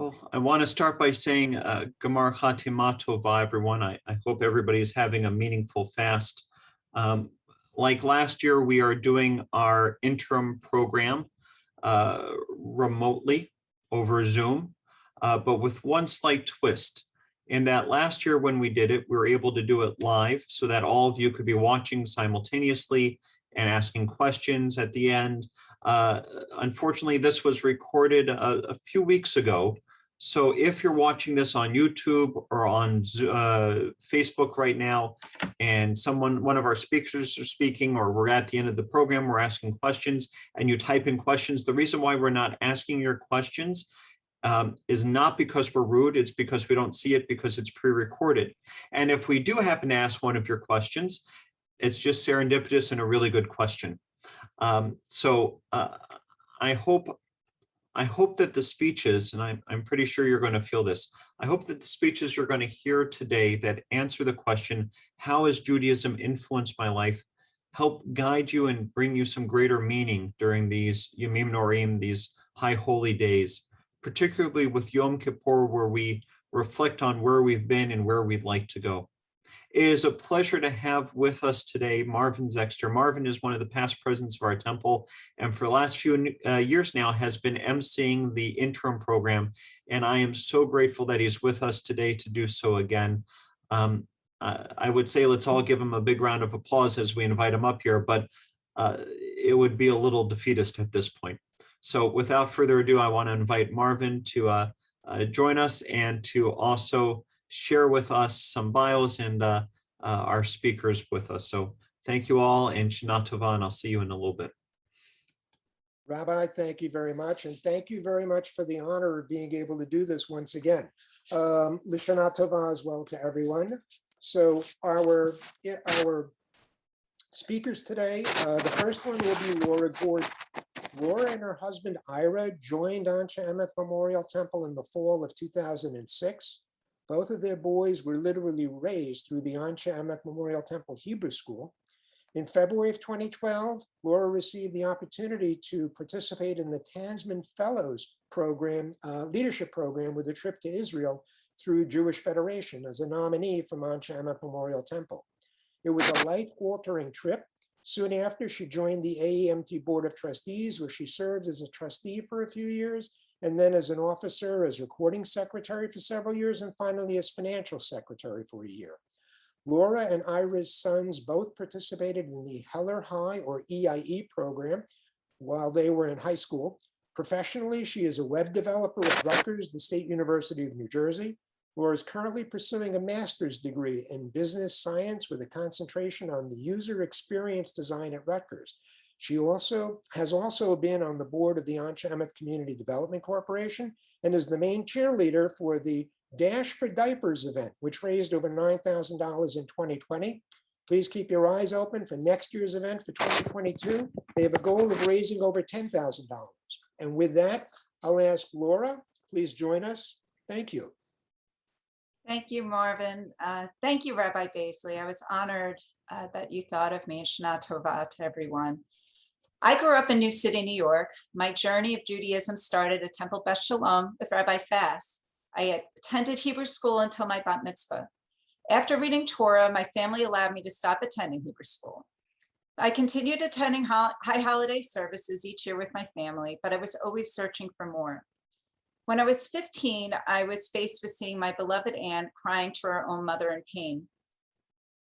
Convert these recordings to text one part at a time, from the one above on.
Well, I want to start by saying Gamar Chatima Tova, everyone. I hope everybody is having a meaningful fast. Like last year, we are doing our interim program remotely over Zoom, but with one slight twist. In that last year when we did it, we were able to do it live so that all of you could be watching simultaneously and asking questions at the end. Unfortunately, this was recorded a few weeks ago. So if you're watching this on YouTube or on Facebook right now, and one of our speakers are speaking, or we're at the end of the program, we're asking questions, and you type in questions, the reason why we're not asking your questions is not because we're rude, it's because we don't see it because it's pre-recorded. And if we do happen to ask one of your questions, it's just serendipitous and a really good question. I hope that the speeches, and I'm pretty sure you're going to feel this, I hope that the speeches you're going to hear today that answer the question, how has Judaism influenced my life, help guide you and bring you some greater meaning during these Yomim Norim, these high holy days, particularly with Yom Kippur, where we reflect on where we've been and where we'd like to go. It is a pleasure to have with us today Marvin Zexter. Marvin is one of the past presidents of our temple, and for the last few years now has been emceeing the interim program, and I am so grateful that he's with us today to do so again. I would say let's all give him a big round of applause as we invite him up here, but it would be a little defeatist at this point. So without further ado, I want to invite Marvin to join us and to also share with us some bios and our speakers with us. So thank you all, and Shana Tova, and I'll see you in a little bit. Rabbi, thank you very much. And thank you very much for the honor of being able to do this once again. L'Shana Tova as well to everyone. So our speakers today, the first one will be Laura Gord. Laura and her husband Ira joined Anshe Emeth Memorial Temple in the fall of 2006. Both of their boys were literally raised through the Anshe Emeth Memorial Temple Hebrew School. In February of 2012, Laura received the opportunity to participate in the Tansman Fellows program, leadership program, with a trip to Israel through Jewish Federation as a nominee from Anshe Emeth Memorial Temple. It was a life-altering trip. Soon after, she joined the AEMT Board of Trustees, where she served as a trustee for a few years, and then as an officer, as recording secretary for several years, and finally as financial secretary for a year. Laura and Ira's sons both participated in the Heller High or EIE program while they were in high school. Professionally, she is a web developer at Rutgers, the State University of New Jersey. Laura is currently pursuing a master's degree in business science with a concentration on the user experience design at Rutgers. She has also been on the board of the Anshe Emeth Community Development Corporation and is the main cheerleader for the Dash for Diapers event, which raised over $9,000 in 2020. Please keep your eyes open for next year's event for 2022. They have a goal of raising over $10,000. And with that, I'll ask Laura, please join us. Thank you. Thank you, Marvin. Thank you, Rabbi Baisley. I was honored that you thought of me, and Shana Tova to everyone. I grew up in New City, New York. My journey of Judaism started at Temple Beth Shalom with Rabbi Fass. I attended Hebrew school until my bat mitzvah. After reading Torah, my family allowed me to stop attending Hebrew school. I continued attending high holiday services each year with my family, but I was always searching for more. When I was 15, I was faced with seeing my beloved aunt crying to her own mother in pain.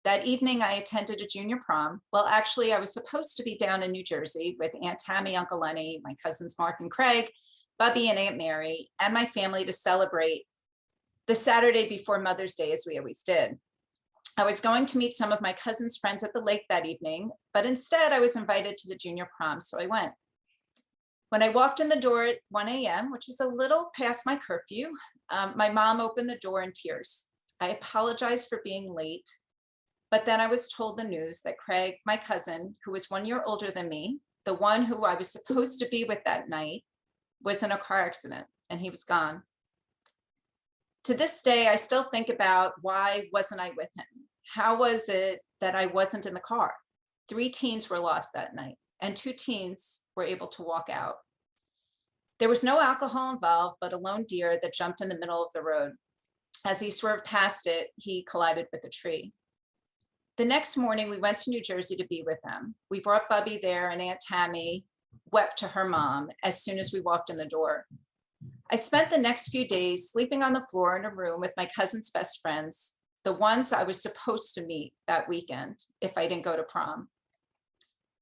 That evening, I attended a junior prom. Well, actually, I was supposed to be down in New Jersey with Aunt Tammy, Uncle Lenny, my cousins Mark and Craig, Bubby and Aunt Mary, and my family to celebrate the Saturday before Mother's Day, as we always did. I was going to meet some of my cousin's friends at the lake that evening, but instead I was invited to the junior prom, so I went. When I walked in the door at 1 a.m., which was a little past my curfew, my mom opened the door in tears. I apologized for being late. But then I was told the news that Craig, my cousin, who was 1 year older than me, the one who I was supposed to be with that night, was in a car accident and he was gone. To this day, I still think about why wasn't I with him? How was it that I wasn't in the car? 3 teens were lost that night and 2 teens were able to walk out. There was no alcohol involved, but a lone deer that jumped in the middle of the road. As he swerved past it, he collided with a tree. The next morning, we went to New Jersey to be with them. We brought Bubby there, and Aunt Tammy wept to her mom as soon as we walked in the door. I spent the next few days sleeping on the floor in a room with my cousin's best friends, the ones I was supposed to meet that weekend if I didn't go to prom.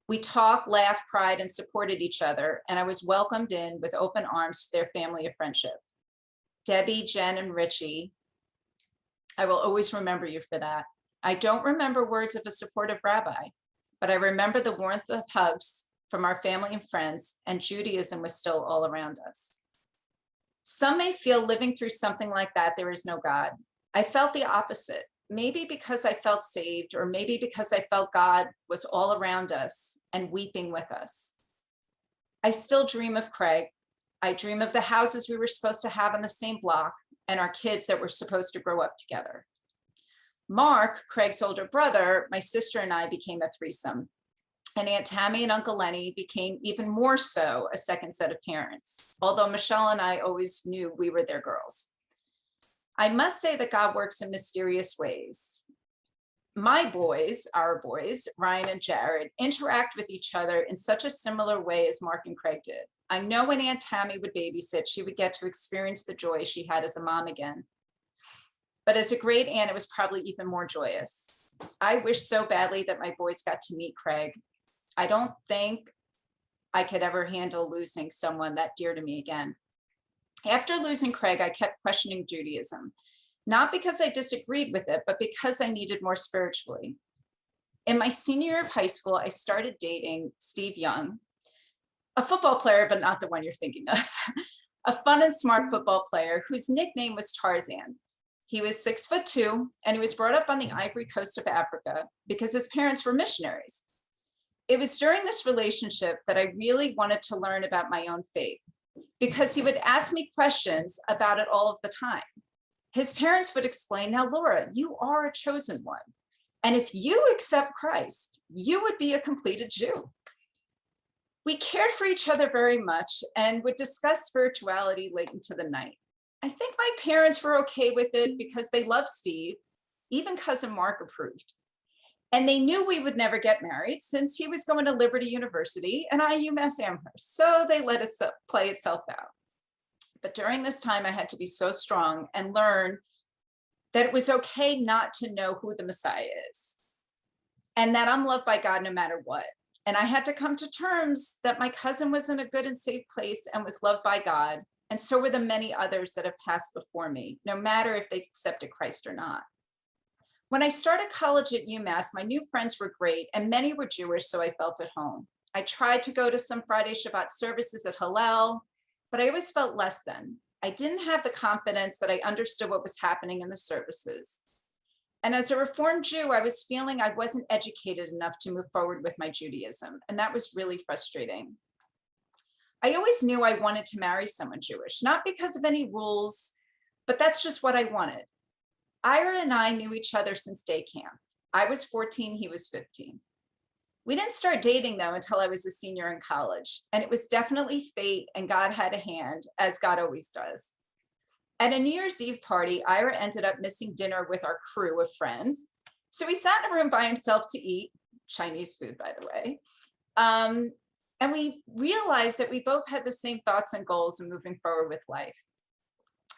We talked, laughed, cried, and supported each other, and I was welcomed in with open arms to their family of friendship. Debbie, Jen, and Richie, I will always remember you for that. I don't remember words of a supportive rabbi, but I remember the warmth of hugs from our family and friends, and Judaism was still all around us. Some may feel living through something like that, there is no God. I felt the opposite, maybe because I felt saved, or maybe because I felt God was all around us and weeping with us. I still dream of Craig. I dream of the houses we were supposed to have on the same block and our kids that were supposed to grow up together. Mark, Craig's older brother, my sister and I became a threesome. And Aunt Tammy and Uncle Lenny became even more so a second set of parents, although Michelle and I always knew we were their girls. I must say that God works in mysterious ways. My boys, our boys, Ryan and Jared, interact with each other in such a similar way as Mark and Craig did. I know when Aunt Tammy would babysit, she would get to experience the joy she had as a mom again. But as a great aunt, it was probably even more joyous. I wish so badly that my boys got to meet Craig. I don't think I could ever handle losing someone that dear to me again. After losing Craig, I kept questioning Judaism, not because I disagreed with it, but because I needed more spiritually. In my senior year of high school, I started dating Steve Young, a football player, but not the one you're thinking of, a fun and smart football player whose nickname was Tarzan. He was 6'2", and he was brought up on the Ivory Coast of Africa because his parents were missionaries. It was during this relationship that I really wanted to learn about my own faith, because he would ask me questions about it all of the time. His parents would explain, now, Laura, you are a chosen one. And if you accept Christ, you would be a completed Jew. We cared for each other very much and would discuss spirituality late into the night. I think my parents were okay with it because they loved Steve. Even cousin Mark approved. And they knew we would never get married since he was going to Liberty University and I UMass Amherst. So they let it play itself out. But during this time, I had to be so strong and learn that it was okay not to know who the Messiah is, and that I'm loved by God no matter what. And I had to come to terms that my cousin was in a good and safe place and was loved by God. And so were the many others that have passed before me, no matter if they accepted Christ or not. When I started college at UMass, my new friends were great and many were Jewish, so I felt at home. I tried to go to some Friday Shabbat services at Hillel, but I always felt less than. I didn't have the confidence that I understood what was happening in the services. And as a Reformed Jew, I was feeling I wasn't educated enough to move forward with my Judaism, and that was really frustrating. I always knew I wanted to marry someone Jewish, not because of any rules, but that's just what I wanted. Ira and I knew each other since day camp. I was 14, he was 15. We didn't start dating though until I was a senior in college, and it was definitely fate and God had a hand, as God always does. At a New Year's Eve party, Ira ended up missing dinner with our crew of friends. So he sat in a room by himself to eat, Chinese food, by the way. And we realized that we both had the same thoughts and goals in moving forward with life.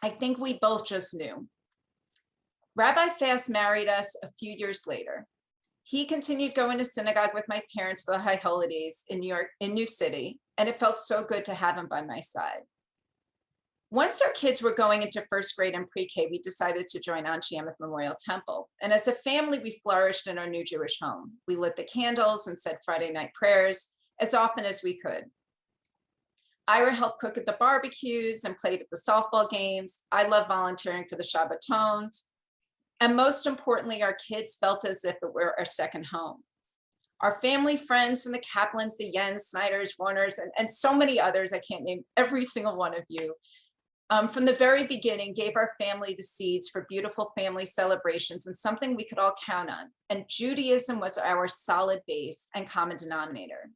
I think we both just knew. Rabbi Fast married us a few years later. He continued going to synagogue with my parents for the high holidays in New City, and it felt so good to have him by my side. Once our kids were going into first grade and pre-K, we decided to join Anshe Emeth Memorial Temple. And as a family, we flourished in our new Jewish home. We lit the candles and said Friday night prayers as often as we could. Ira helped cook at the barbecues and played at the softball games. I love volunteering for the Shabbatons. And most importantly, our kids felt as if it were our second home. Our family friends from the Kaplans, the Yens, Snyders, Warners, and so many others, I can't name every single one of you, from the very beginning gave our family the seeds for beautiful family celebrations and something we could all count on. And Judaism was our solid base and common denominator.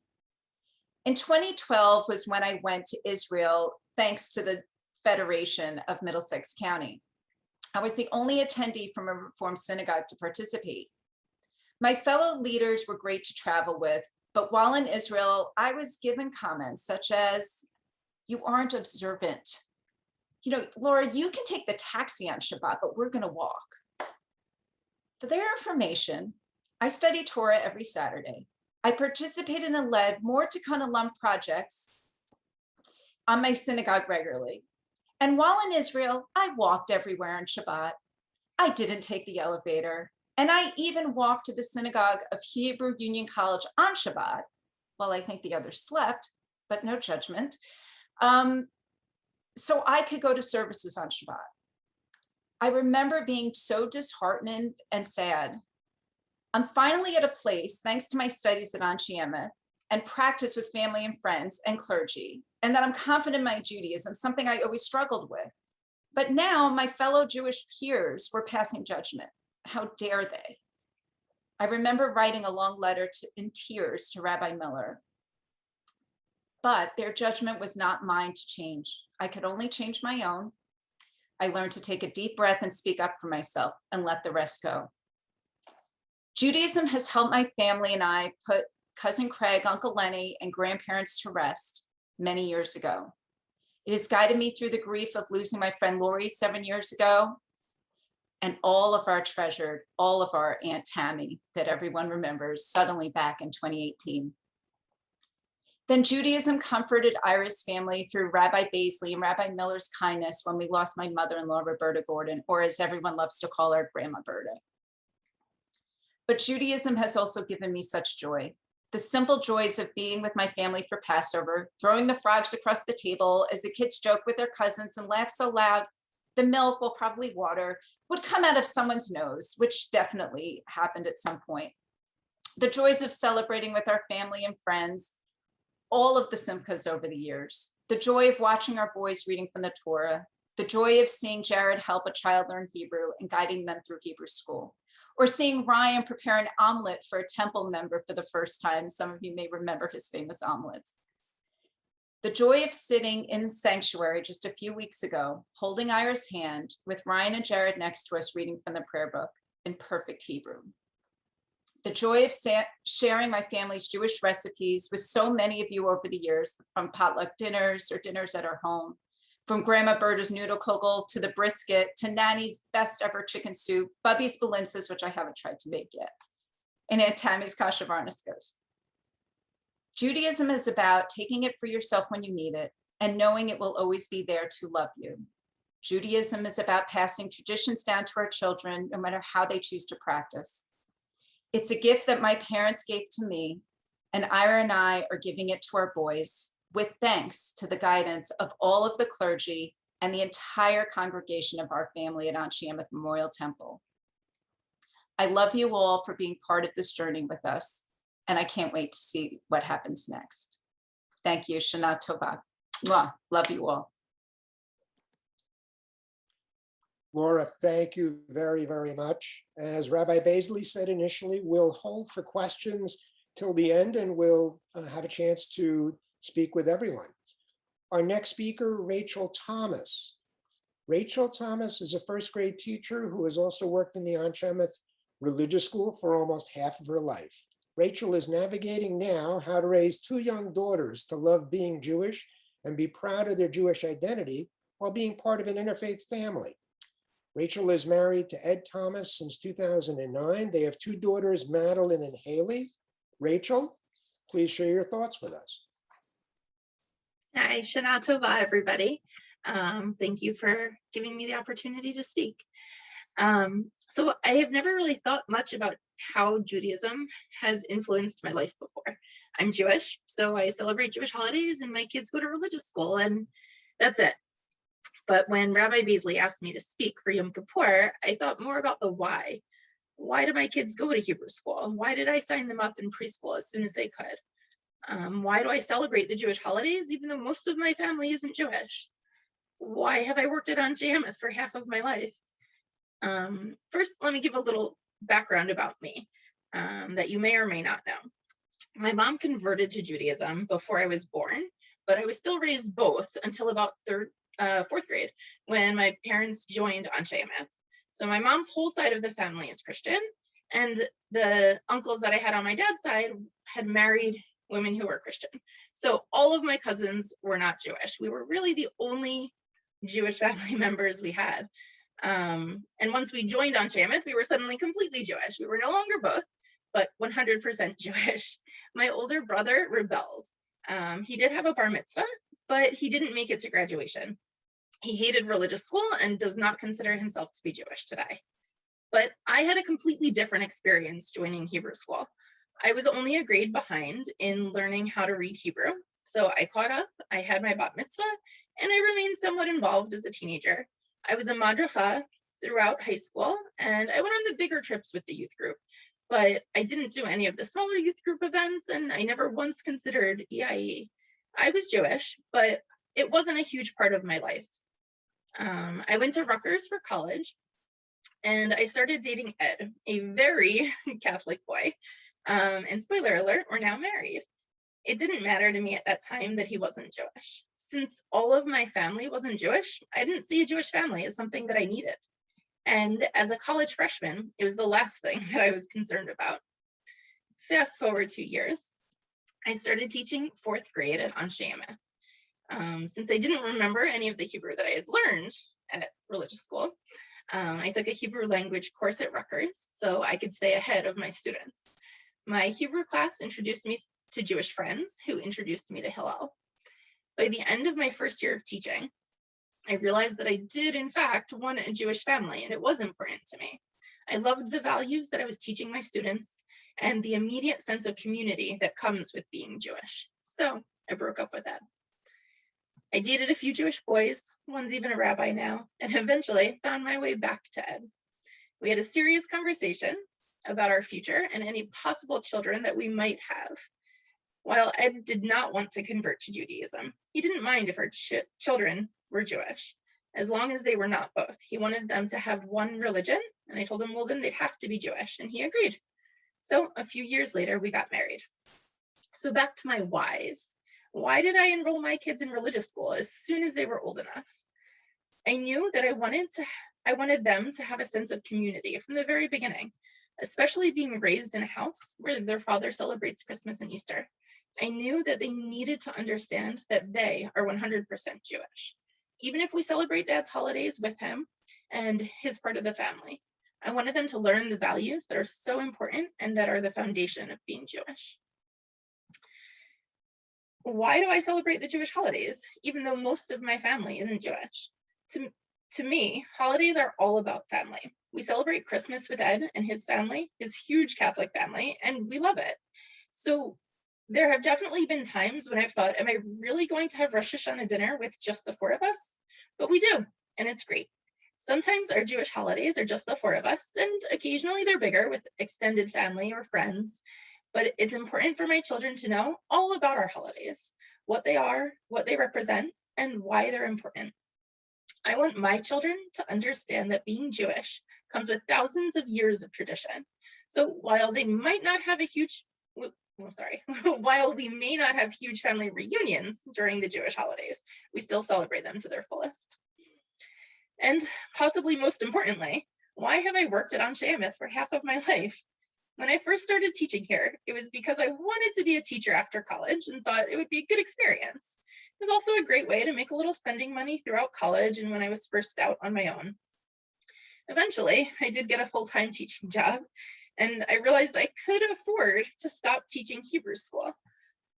In 2012 was when I went to Israel thanks to the Federation of Middlesex County. I was the only attendee from a Reformed synagogue to participate. My fellow leaders were great to travel with, but while in Israel, I was given comments such as, "You aren't observant. You know, Laura, you can take the taxi on Shabbat, but we're going to walk." For their information, I study Torah every Saturday. I participated and led more Tikkun Olam projects on my synagogue regularly. And while in Israel, I walked everywhere on Shabbat. I didn't take the elevator. And I even walked to the synagogue of Hebrew Union College on Shabbat, while I think the others slept, but no judgment. So I could go to services on Shabbat. I remember being so disheartened and sad. I'm finally at a place, thanks to my studies at Anshe Emeth and practice with family and friends and clergy, and that I'm confident in my Judaism, something I always struggled with. But now my fellow Jewish peers were passing judgment. How dare they? I remember writing a long letter in tears to Rabbi Miller, but their judgment was not mine to change. I could only change my own. I learned to take a deep breath and speak up for myself and let the rest go. Judaism has helped my family and I put Cousin Craig, Uncle Lenny, and grandparents to rest many years ago. It has guided me through the grief of losing my friend Lori 7 years ago, and all of our Aunt Tammy that everyone remembers suddenly back in 2018. Then Judaism comforted Ira's family through Rabbi Baisley and Rabbi Miller's kindness when we lost my mother-in-law, Roberta Gordon, or as everyone loves to call her, Grandma Berta. But Judaism has also given me such joy. The simple joys of being with my family for Passover, throwing the frogs across the table as the kids joke with their cousins and laugh so loud, the milk, well, probably water, would come out of someone's nose, which definitely happened at some point. The joys of celebrating with our family and friends, all of the simchas over the years, the joy of watching our boys reading from the Torah, the joy of seeing Jared help a child learn Hebrew and guiding them through Hebrew school, or seeing Ryan prepare an omelet for a temple member for the first time. Some of you may remember his famous omelets. The joy of sitting in the sanctuary just a few weeks ago, holding Ira's hand with Ryan and Jared next to us reading from the prayer book in perfect Hebrew. The joy of sharing my family's Jewish recipes with so many of you over the years, from potluck dinners or dinners at our home, from Grandma Berta's noodle kugel to the brisket to Nanny's best ever chicken soup, Bubby's balinces, which I haven't tried to make yet, and Aunt Tammy's kasha varniskos. Judaism is about taking it for yourself when you need it and knowing it will always be there to love you. Judaism is about passing traditions down to our children, no matter how they choose to practice. It's a gift that my parents gave to me, and Ira and I are giving it to our boys, with thanks to the guidance of all of the clergy and the entire congregation of our family at Anshe Emeth Memorial Temple. I love you all for being part of this journey with us, and I can't wait to see what happens next. Thank you. Shana Tova. Mwah. Love you all. Laura, thank you very, very much. As Rabbi Baisley said initially, we'll hold for questions till the end, and we'll have a chance to speak with everyone. Our next speaker, Rachel Thomas. Rachel Thomas is a first grade teacher who has also worked in the Anshe Emeth religious school for almost half of her life. Rachel is navigating now how to raise two young daughters to love being Jewish and be proud of their Jewish identity while being part of an interfaith family. Rachel is married to Ed Thomas since 2009. They have two daughters, Madeline and Haley. Rachel, please share your thoughts with us. Hi, Shana Tova, everybody. Thank you for giving me the opportunity to speak. So I have never really thought much about how Judaism has influenced my life before. I'm Jewish, so I celebrate Jewish holidays and my kids go to religious school, and that's it. But when Rabbi Baisley asked me to speak for Yom Kippur, I thought more about the why. Why do my kids go to Hebrew school? Why did I sign them up in preschool as soon as they could? Why do I celebrate the Jewish holidays, even though most of my family isn't Jewish? Why have I worked at Anshe Emeth for half of my life? First, let me give a little background about me that you may or may not know. My mom converted to Judaism before I was born but I was still raised both until about fourth grade, when my parents joined Anshe Emeth. So my mom's whole side of the family is Christian, and the uncles that I had on my dad's side had married women who were Christian. So all of my cousins were not Jewish. We were really the only Jewish family members we had. And once we joined Anshe Emeth, we were suddenly completely Jewish. We were no longer both, but 100% Jewish. My older brother rebelled. He did have a bar mitzvah, but he didn't make it to graduation. He hated religious school and does not consider himself to be Jewish today. But I had a completely different experience joining Hebrew school. I was only a grade behind in learning how to read Hebrew. So I caught up, I had my bat mitzvah, and I remained somewhat involved as a teenager. I was a madracha throughout high school, and I went on the bigger trips with the youth group. But I didn't do any of the smaller youth group events, and I never once considered EIE. I was Jewish, but it wasn't a huge part of my life. I went to Rutgers for college, and I started dating Ed, a very Catholic boy. And spoiler alert, we're now married. It didn't matter to me at that time that he wasn't Jewish. Since all of my family wasn't Jewish, I didn't see a Jewish family as something that I needed. And as a college freshman, it was the last thing that I was concerned about. Fast forward 2 years, I started teaching fourth grade at Anshe Emeth. Since I didn't remember any of the Hebrew that I had learned at religious school, I took a Hebrew language course at Rutgers so I could stay ahead of my students. My Hebrew class introduced me to Jewish friends who introduced me to Hillel. By the end of my first year of teaching, I realized that I did, in fact, want a Jewish family, and it was important to me. I loved the values that I was teaching my students and the immediate sense of community that comes with being Jewish. So I broke up with Ed. I dated a few Jewish boys, one's even a rabbi now, and eventually found my way back to Ed. We had a serious conversation about our future and any possible children that we might have. While Ed did not want to convert to Judaism, he didn't mind if our children were Jewish, as long as they were not both. He wanted them to have one religion, and I told him, well, then they'd have to be Jewish, and he agreed. So a few years later, we got married. So back to my whys. Why did I enroll my kids in religious school as soon as they were old enough? I knew that I wanted them to have a sense of community from the very beginning, especially being raised in a house where their father celebrates Christmas and Easter. I knew that they needed to understand that they are 100% Jewish, even if we celebrate Dad's holidays with him and his part of the family. I wanted them to learn the values that are so important and that are the foundation of being Jewish. Why do I celebrate the Jewish holidays, even though most of my family isn't Jewish? To me, holidays are all about family. We celebrate Christmas with Ed and his family, his huge Catholic family, and we love it. So there have definitely been times when I've thought, am I really going to have Rosh Hashanah dinner with just the four of us? But we do, and it's great. Sometimes our Jewish holidays are just the four of us, and occasionally they're bigger with extended family or friends. But it's important for my children to know all about our holidays, what they are, what they represent, and why they're important. I want my children to understand that being Jewish comes with thousands of years of tradition. So while they might not have a huge, while we may not have huge family reunions during the Jewish holidays, we still celebrate them to their fullest. And possibly most importantly, why have I worked at Anshe Emeth for half of my life? When I first started teaching here, it was because I wanted to be a teacher after college and thought it would be a good experience. It was also a great way to make a little spending money throughout college and when I was first out on my own. Eventually, I did get a full-time teaching job, and I realized I could afford to stop teaching Hebrew school.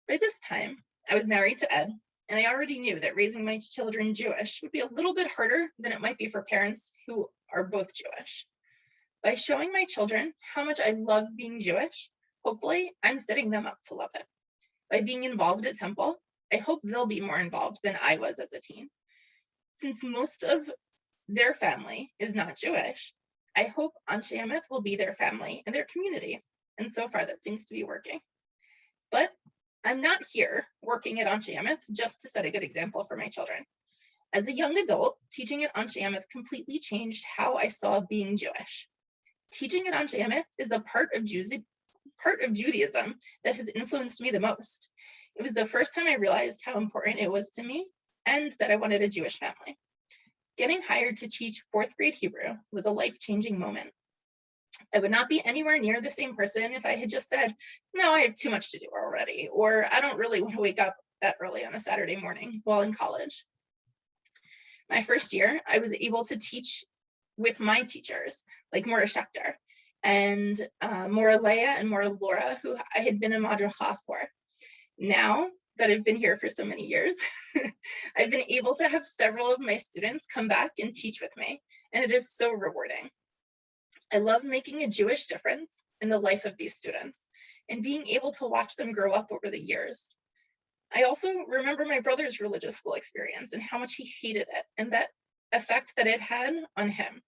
By this time, I was married to Ed, and I already knew that raising my children Jewish would be a little bit harder than it might be for parents who are both Jewish. By showing my children how much I love being Jewish, hopefully I'm setting them up to love it. By being involved at Temple, I hope they'll be more involved than I was as a teen. Since most of their family is not Jewish, I hope Anshe Emeth will be their family and their community. And so far that seems to be working. But I'm not here working at Anshe Emeth just to set a good example for my children. As a young adult, teaching at Anshe Emeth completely changed how I saw being Jewish. Teaching at Anshe Emeth is the part of part of Judaism that has influenced me the most. It was the first time I realized how important it was to me and that I wanted a Jewish family. Getting hired to teach 4th grade Hebrew was a life-changing moment. I would not be anywhere near the same person if I had just said, no, I have too much to do already, or I don't really want to wake up that early on a Saturday morning while in college. My first year, I was able to teach with my teachers, like Mora Schechter and Mora Leah and Mora Laura, who I had been a madracha for. Now that I've been here for so many years, I've been able to have several of my students come back and teach with me, and it is so rewarding. I love making a Jewish difference in the life of these students and being able to watch them grow up over the years. I also remember my brother's religious school experience and how much he hated it and that effect that it had on him.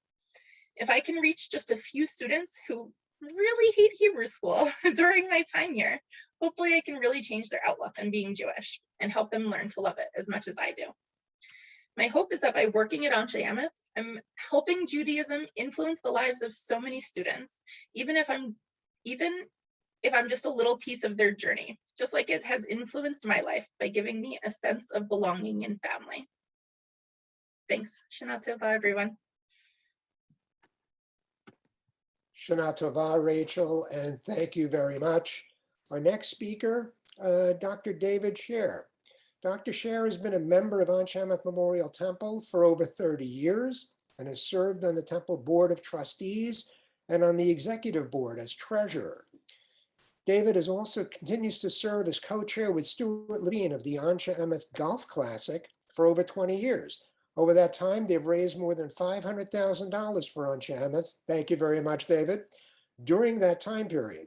If I can reach just a few students who really hate Hebrew school during my time here, hopefully I can really change their outlook on being Jewish and help them learn to love it as much as I do. My hope is that by working at Anshe Emeth, I'm helping Judaism influence the lives of so many students, even if I'm just a little piece of their journey, just like it has influenced my life by giving me a sense of belonging and family. Thanks. Shana Tova, everyone. Shana Tova, Rachel, and thank you very much. Our next speaker, Dr. David Scher. Dr. Scher has been a member of Anshe Emeth Memorial Temple for over 30 years and has served on the Temple Board of Trustees and on the Executive Board as Treasurer. David also continues to serve as co-chair with Stuart Levine of the Anshe Emeth Golf Classic for over 20 years. Over that time, they've raised more than $500,000 for Anshe Emeth. Thank you very much, David. During that time period,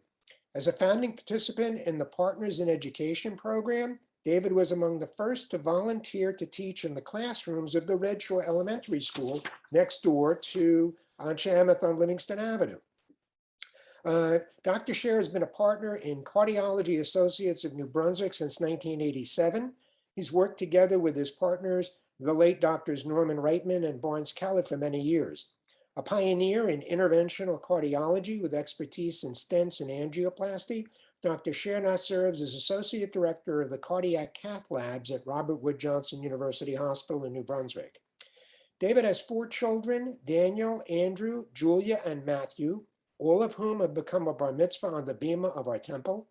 as a founding participant in the Partners in Education program, David was among the first to volunteer to teach in the classrooms of the Red Shore Elementary School next door to Anshe Emeth on Livingston Avenue. Dr. Scher has been a partner in Cardiology Associates of New Brunswick since 1987. He's worked together with his partners, the late Doctors Norman Reitman and Barnes Keller, for many years. A pioneer in interventional cardiology with expertise in stents and angioplasty, Dr. Scher now serves as Associate Director of the Cardiac Cath Labs at Robert Wood Johnson University Hospital in New Brunswick. David has 4 children, Daniel, Andrew, Julia, and Matthew, all of whom have become a bar mitzvah on the bima of our temple.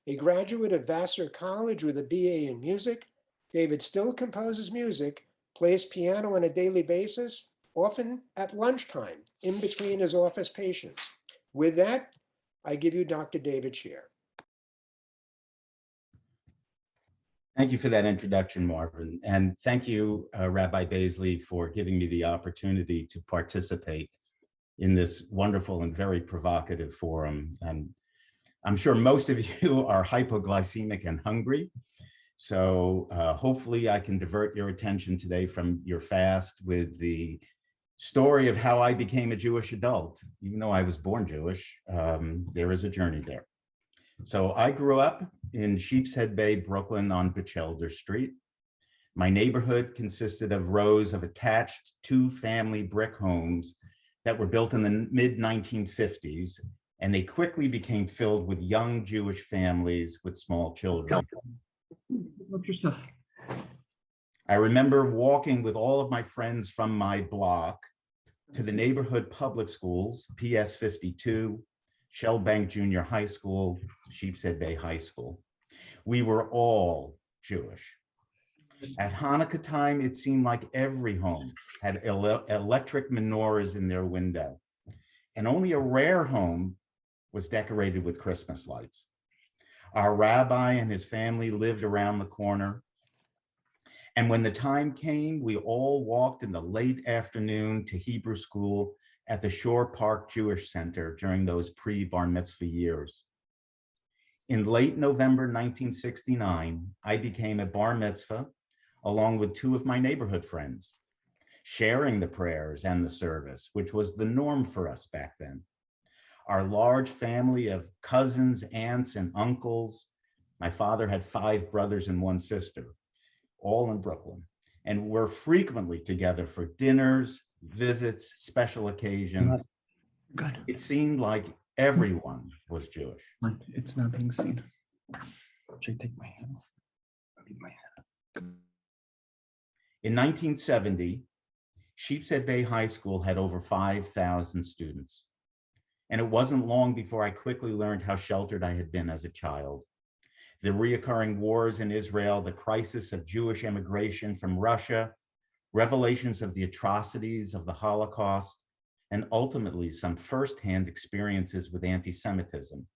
A graduate of Vassar College with a BA in music, David still composes music, plays piano on a daily basis, often at lunchtime, in between his office patients. With that, I give you Dr. David Scher. Thank you for that introduction, Marvin. And thank you, Rabbi Baisley, for giving me the opportunity to participate in this wonderful and very provocative forum. And I'm sure most of you are hypoglycemic and hungry. So hopefully I can divert your attention today from your fast with the story of how I became a Jewish adult. Even though I was born Jewish, there is a journey there. So I grew up in Sheepshead Bay, Brooklyn on Batchelder Street. My neighborhood consisted of rows of attached 2-family brick homes that were built in the mid-1950s, and they quickly became filled with young Jewish families with small children. What's your stuff? I remember walking with all of my friends from my block to the neighborhood public schools, PS 52, Shellbank Junior High School, Sheepshead Bay High School. We were all Jewish. At Hanukkah time, it seemed like every home had electric menorahs in their window, and only a rare home was decorated with Christmas lights. Our rabbi and his family lived around the corner, and when the time came, we all walked in the late afternoon to Hebrew school at the Shore Park Jewish Center during those pre-bar mitzvah years. In late November 1969, I became a bar mitzvah along with 2 of my neighborhood friends, sharing the prayers and the service, which was the norm for us back then. Our large family of cousins, aunts, and uncles. My father had 5 brothers and 1 sister, all in Brooklyn, and we're frequently together for dinners, visits, special occasions. Good. It seemed like Everyone was Jewish. It's not being seen. Should I take my hand off? I need my hand. In 1970, Sheepshead Bay High School had over 5,000 students. And it wasn't long before I quickly learned how sheltered I had been as a child. The reoccurring wars in Israel, the crisis of Jewish immigration from Russia, revelations of the atrocities of the Holocaust, and ultimately some firsthand experiences with anti-Semitism,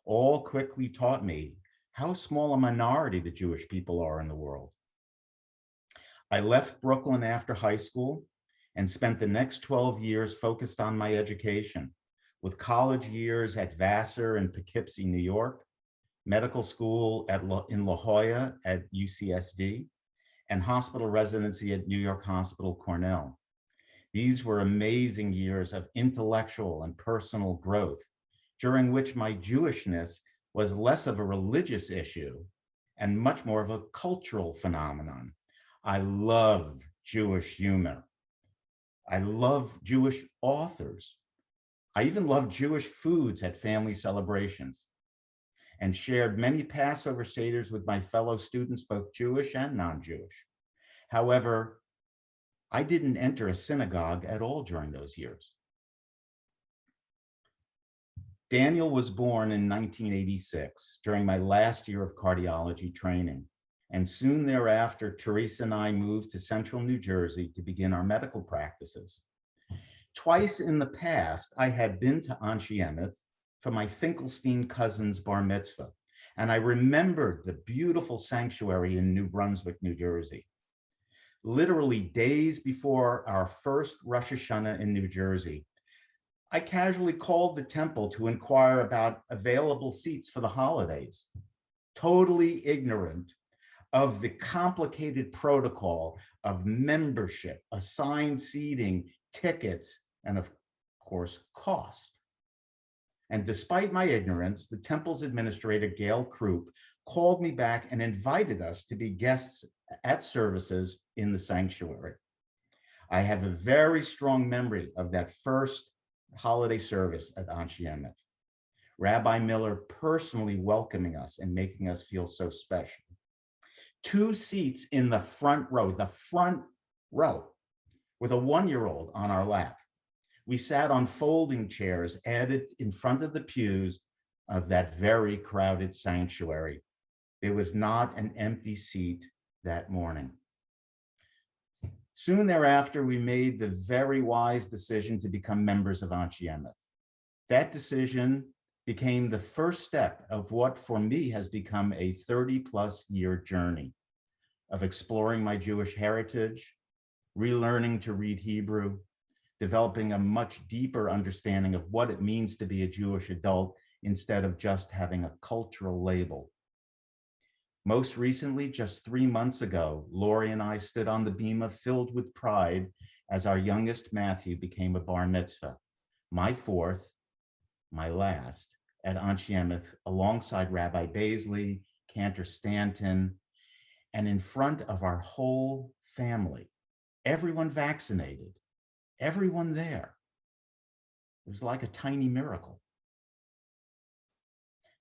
all quickly taught me how small a minority the Jewish people are in the world. I left Brooklyn after high school and spent the next 12 years focused on my education, with college years at Vassar and Poughkeepsie, New York, medical school in La Jolla at UCSD, and hospital residency at New York Hospital Cornell. These were amazing years of intellectual and personal growth, during which my Jewishness was less of a religious issue and much more of a cultural phenomenon. I love Jewish humor. I love Jewish authors. I even love Jewish foods at family celebrations, and shared many Passover Seders with my fellow students, both Jewish and non-Jewish. However, I didn't enter a synagogue at all during those years. Daniel was born in 1986 during my last year of cardiology training. And soon thereafter, Teresa and I moved to central New Jersey to begin our medical practices. Twice in the past, I had been to Anshe Emeth for my Finkelstein cousin's bar mitzvah. And I remembered the beautiful sanctuary in New Brunswick, New Jersey. Literally days before our first Rosh Hashanah in New Jersey, I casually called the temple to inquire about available seats for the holidays, totally ignorant of the complicated protocol of membership, assigned seating, tickets, and of course, cost. And despite my ignorance, the temple's administrator, Gail Krupp, called me back and invited us to be guests at services in the sanctuary. I have a very strong memory of that first holiday service at Anshe Emeth. Rabbi Miller personally welcoming us and making us feel so special. 2 seats in the front row, with a 1-year-old on our lap. We sat on folding chairs added in front of the pews of that very crowded sanctuary. There was not an empty seat that morning. Soon thereafter, we made the very wise decision to become members of Anshe Emeth. That decision became the first step of what for me has become a 30+ year journey of exploring my Jewish heritage, relearning to read Hebrew, developing a much deeper understanding of what it means to be a Jewish adult instead of just having a cultural label. Most recently, just 3 months ago, Lori and I stood on the bima filled with pride as our youngest Matthew became a bar mitzvah, my 4th, my last, at Anshe Emeth, alongside Rabbi Baisley, Cantor Stanton, and in front of our whole family, everyone vaccinated, everyone there. It was like a tiny miracle.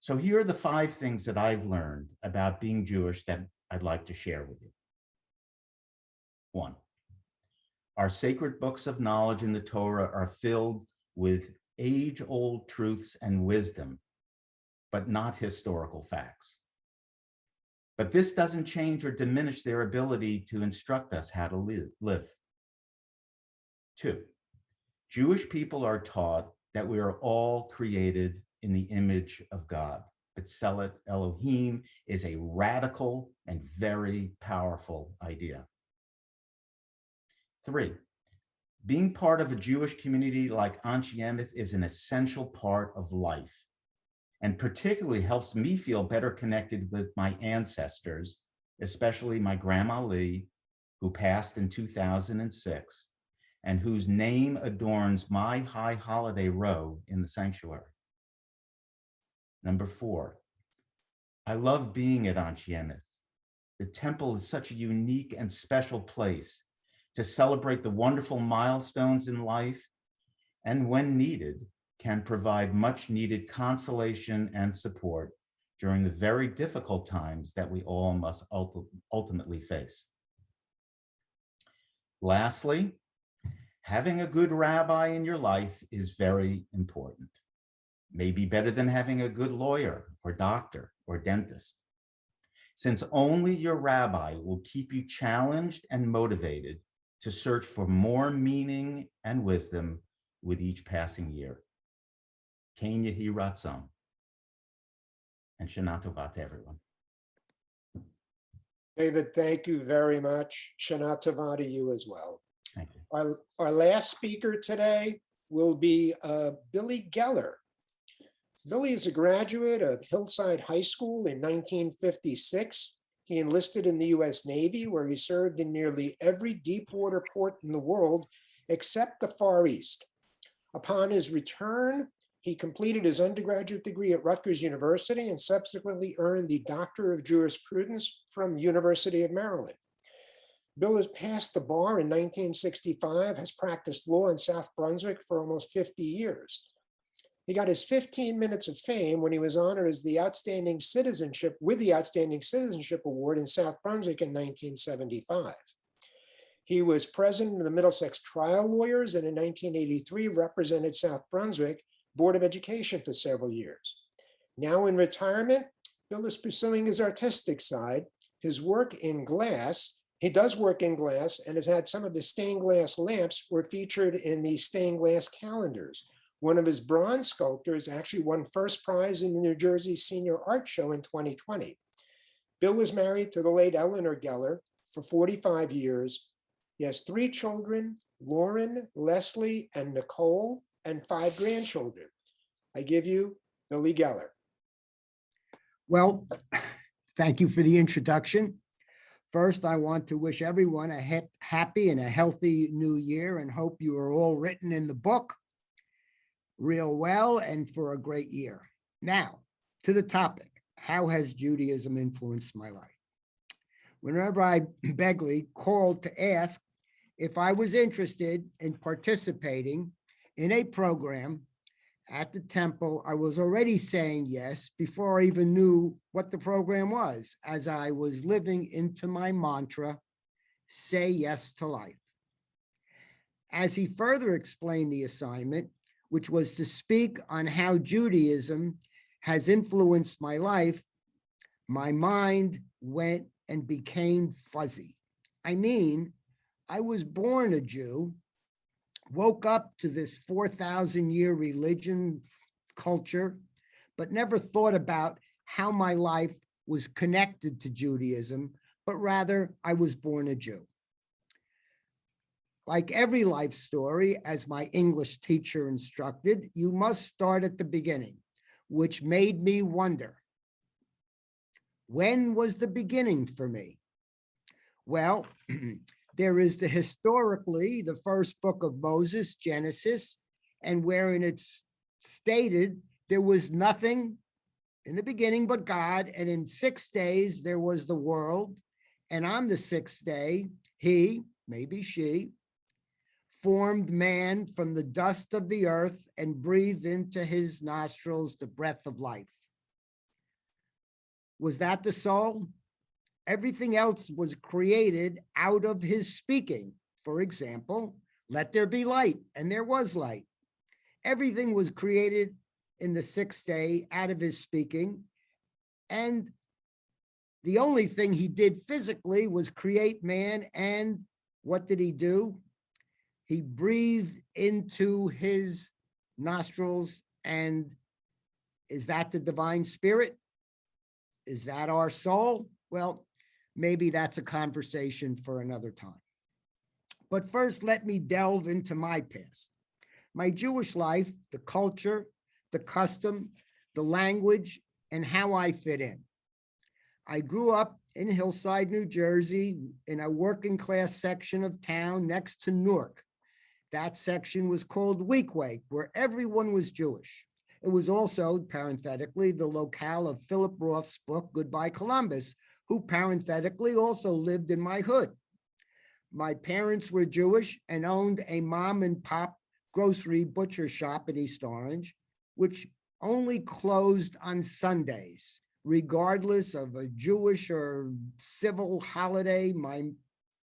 So here are the 5 things that I've learned about being Jewish that I'd like to share with you. 1, our sacred books of knowledge in the Torah are filled with age-old truths and wisdom, but not historical facts. But this doesn't change or diminish their ability to instruct us how to live. 2, Jewish people are taught that we are all created in the image of God. B'Tselem Elohim is a radical and very powerful idea. 3, being part of a Jewish community like Anshe Emeth is an essential part of life, and particularly helps me feel better connected with my ancestors, especially my Grandma Lee, who passed in 2006, and whose name adorns my high holiday row in the sanctuary. 4, I love being at Anshe Emeth. The temple is such a unique and special place to celebrate the wonderful milestones in life, and when needed, can provide much needed consolation and support during the very difficult times that we all must ultimately face. Lastly, having a good rabbi in your life is very important. Maybe better than having a good lawyer or doctor or dentist, since only your rabbi will keep you challenged and motivated to search for more meaning and wisdom with each passing year. Ken Yehi Ratzon. And Shana Tova to everyone. David, thank you very much. Shana Tova to you as well. Thank you. Our last speaker today will be Billy Geller. Billy is a graduate of Hillside High School in 1956. He enlisted in the US Navy, where he served in nearly every deep water port in the world except the Far East. Upon his return, he completed his undergraduate degree at Rutgers University and subsequently earned the Doctor of Jurisprudence from University of Maryland. Bill has passed the bar in 1965, has practiced law in South Brunswick for almost 50 years. He got his 15 minutes of fame when he was honored as the Outstanding Citizenship with the Outstanding Citizenship Award in South Brunswick in 1975. He was president of the Middlesex Trial Lawyers and in 1983 represented South Brunswick Board of Education for several years. Now in retirement, Bill is pursuing his artistic side, his work in glass. He does work in glass and has had some of his stained glass lamps were featured in the stained glass calendars. One of his bronze sculptures actually won first prize in the New Jersey Senior Art Show in 2020. Bill was married to the late Eleanor Geller for 45 years. He has 3 children, Lauren, Leslie, and Nicole, and 5 grandchildren. I give you Billy Geller. Well, thank you for the introduction. First, I want to wish everyone a happy and a healthy new year and hope you are all written in the book real well and for a great year. Now, to the topic, how has Judaism influenced my life? Whenever I Begley called to ask if I was interested in participating in a program at the temple, I was already saying yes before I even knew what the program was, as I was living into my mantra, say yes to life. As he further explained the assignment, which was to speak on how Judaism has influenced my life, my mind went and became fuzzy. I mean, I was born a Jew, woke up to this 4,000-year religion culture, but never thought about how my life was connected to Judaism, but rather I was born a Jew. Like every life story, as my English teacher instructed, you must start at the beginning, which made me wonder, when was the beginning for me? Well, there is historically the first book of Moses, Genesis, and wherein it's stated there was nothing in the beginning but God, and in 6 days there was the world, and on the 6th day, he, maybe she, formed man from the dust of the earth and breathed into his nostrils the breath of life. Was that the soul? Everything else was created out of his speaking. For example, let there be light, and there was light. Everything was created in the 6th day out of his speaking. And the only thing he did physically was create man. And what did he do? He breathed into his nostrils. And is that the divine spirit? Is that our soul? Well, maybe that's a conversation for another time. But first, let me delve into my past. My Jewish life, the culture, the custom, the language, and how I fit in. I grew up in Hillside, New Jersey, in a working class section of town next to Newark. That section was called Weequahic, where everyone was Jewish. It was also, parenthetically, the locale of Philip Roth's book, Goodbye Columbus, who parenthetically also lived in my hood. My parents were Jewish and owned a mom and pop grocery butcher shop in East Orange, which only closed on Sundays, regardless of a Jewish or civil holiday.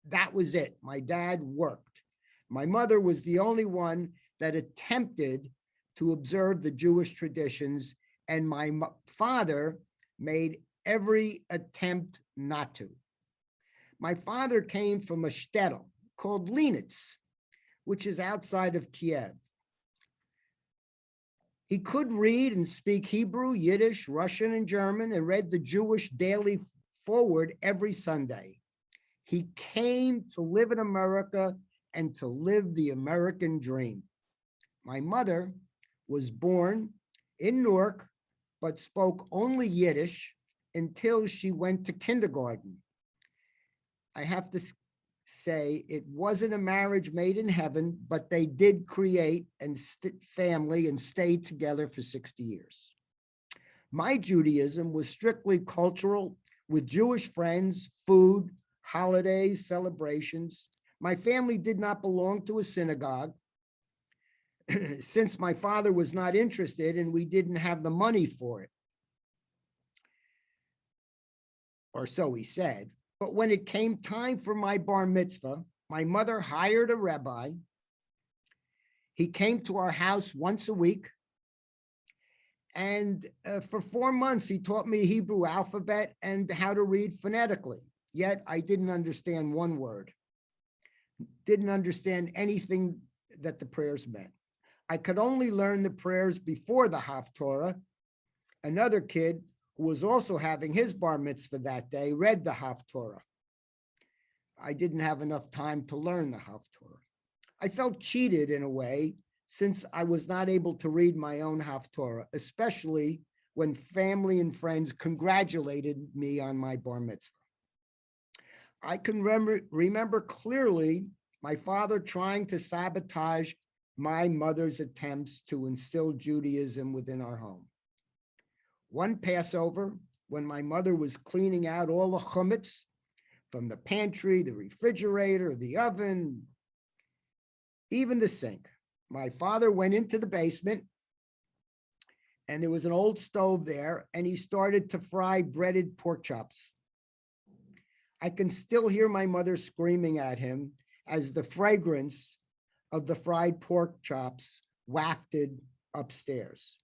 That was it. My dad worked. My mother was the only one that attempted to observe the Jewish traditions, and my father made every attempt not to. My father came from a shtetl called Linitz, which is outside of Kiev. He could read and speak Hebrew, Yiddish, Russian, and German, and read the Jewish Daily Forward every Sunday. He came to live in America and to live the American dream. My mother was born in Newark, but spoke only Yiddish until she went to kindergarten. I have to say it wasn't a marriage made in heaven, but they did create a family and stayed together for 60 years. My Judaism was strictly cultural, with Jewish friends, food, holidays, celebrations. My family did not belong to a synagogue since my father was not interested and we didn't have the money for it. Or so he said. But when it came time for my bar mitzvah, my mother hired a rabbi. He came to our house once a week. And for 4 months, he taught me Hebrew alphabet and how to read phonetically. Yet I didn't understand one word. Didn't understand anything that the prayers meant. I could only learn the prayers before the Haftorah. Another kid who was also having his bar mitzvah that day read the Haftorah. I didn't have enough time to learn the Haftorah. I felt cheated in a way since I was not able to read my own Haftorah, especially when family and friends congratulated me on my bar mitzvah. I can remember clearly my father trying to sabotage my mother's attempts to instill Judaism within our home. One Passover, when my mother was cleaning out all the chametz from the pantry, the refrigerator, the oven, even the sink, my father went into the basement and there was an old stove there and he started to fry breaded pork chops. I can still hear my mother screaming at him as the fragrance of the fried pork chops wafted upstairs.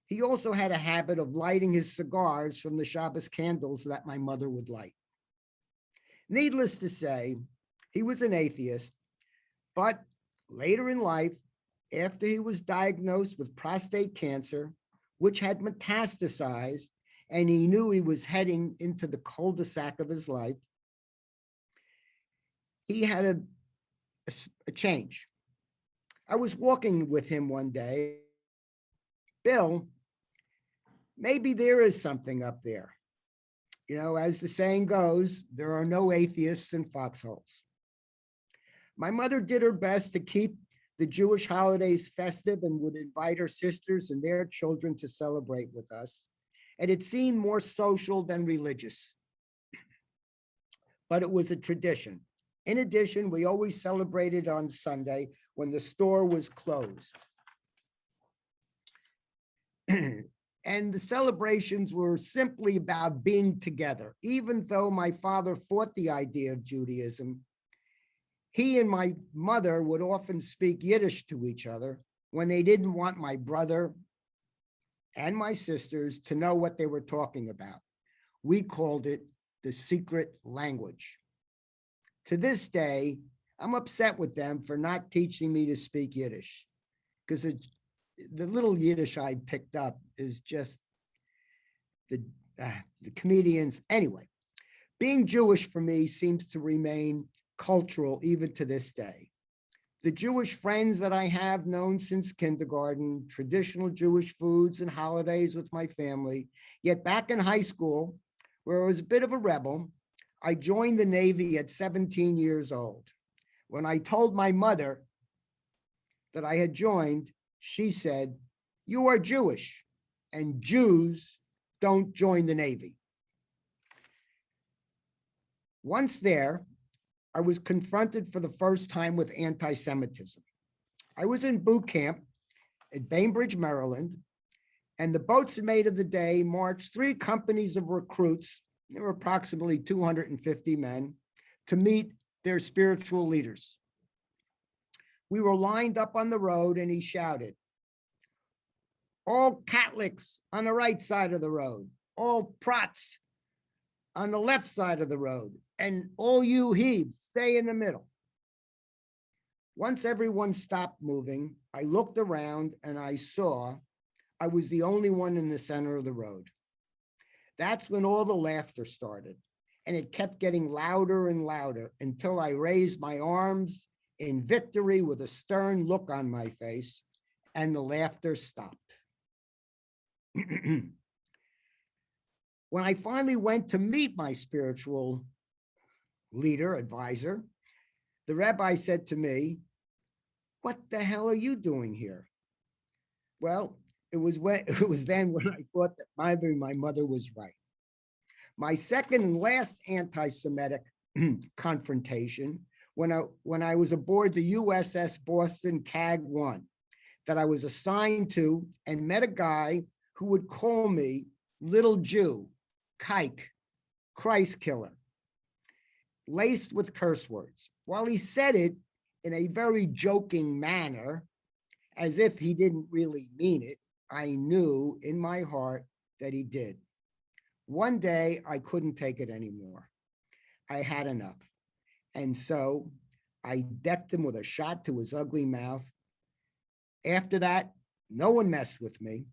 He also had a habit of lighting his cigars from the Shabbos candles that my mother would light. Needless to say, he was an atheist, but later in life, after he was diagnosed with prostate cancer, which had metastasized, and he knew he was heading into the cul-de-sac of his life, he had a change. I was walking with him one day. Bill, maybe there is something up there. You know, as the saying goes, there are no atheists in foxholes. My mother did her best to keep the Jewish holidays festive and would invite her sisters and their children to celebrate with us. And it seemed more social than religious, but it was a tradition. In addition, we always celebrated on Sunday when the store was closed. And the celebrations were simply about being together. Even though my father fought the idea of Judaism, he and my mother would often speak Yiddish to each other when they didn't want my brother and my sisters to know what they were talking about. We called it the secret language. To this day, I'm upset with them for not teaching me to speak Yiddish, because the little Yiddish I picked up is just the comedians. Anyway, being Jewish for me seems to remain cultural even to this day. The Jewish friends that I have known since kindergarten, traditional Jewish foods and holidays with my family. Yet back in high school, where I was a bit of a rebel, I joined the Navy at 17 years old. When I told my mother that I had joined, she said, "You are Jewish, and Jews don't join the Navy." Once there, I was confronted for the first time with anti-Semitism. I was in boot camp at Bainbridge, Maryland, and the boats mate of the day marched 3 companies of recruits, there were approximately 250 men, to meet their spiritual leaders. We were lined up on the road and he shouted, all Catholics on the right side of the road, all Prots on the left side of the road, and all you Hebes, stay in the middle. Once everyone stopped moving, I looked around and I saw I was the only one in the center of the road. That's when all the laughter started, and it kept getting louder and louder until I raised my arms in victory with a stern look on my face, and the laughter stopped. When I finally went to meet my spiritual leader, advisor, the rabbi said to me, what the hell are you doing here? Well, it was then when I thought that maybe my mother was right. My second and last anti-Semitic confrontation when I was aboard the USS Boston CAG 1 that I was assigned to, and met a guy who would call me little Jew, kike, Christ killer, laced with curse words. While he said it in a very joking manner, as if he didn't really mean it, I knew in my heart that he did. One day, I couldn't take it anymore. I had enough. And so I decked him with a shot to his ugly mouth. After that, no one messed with me.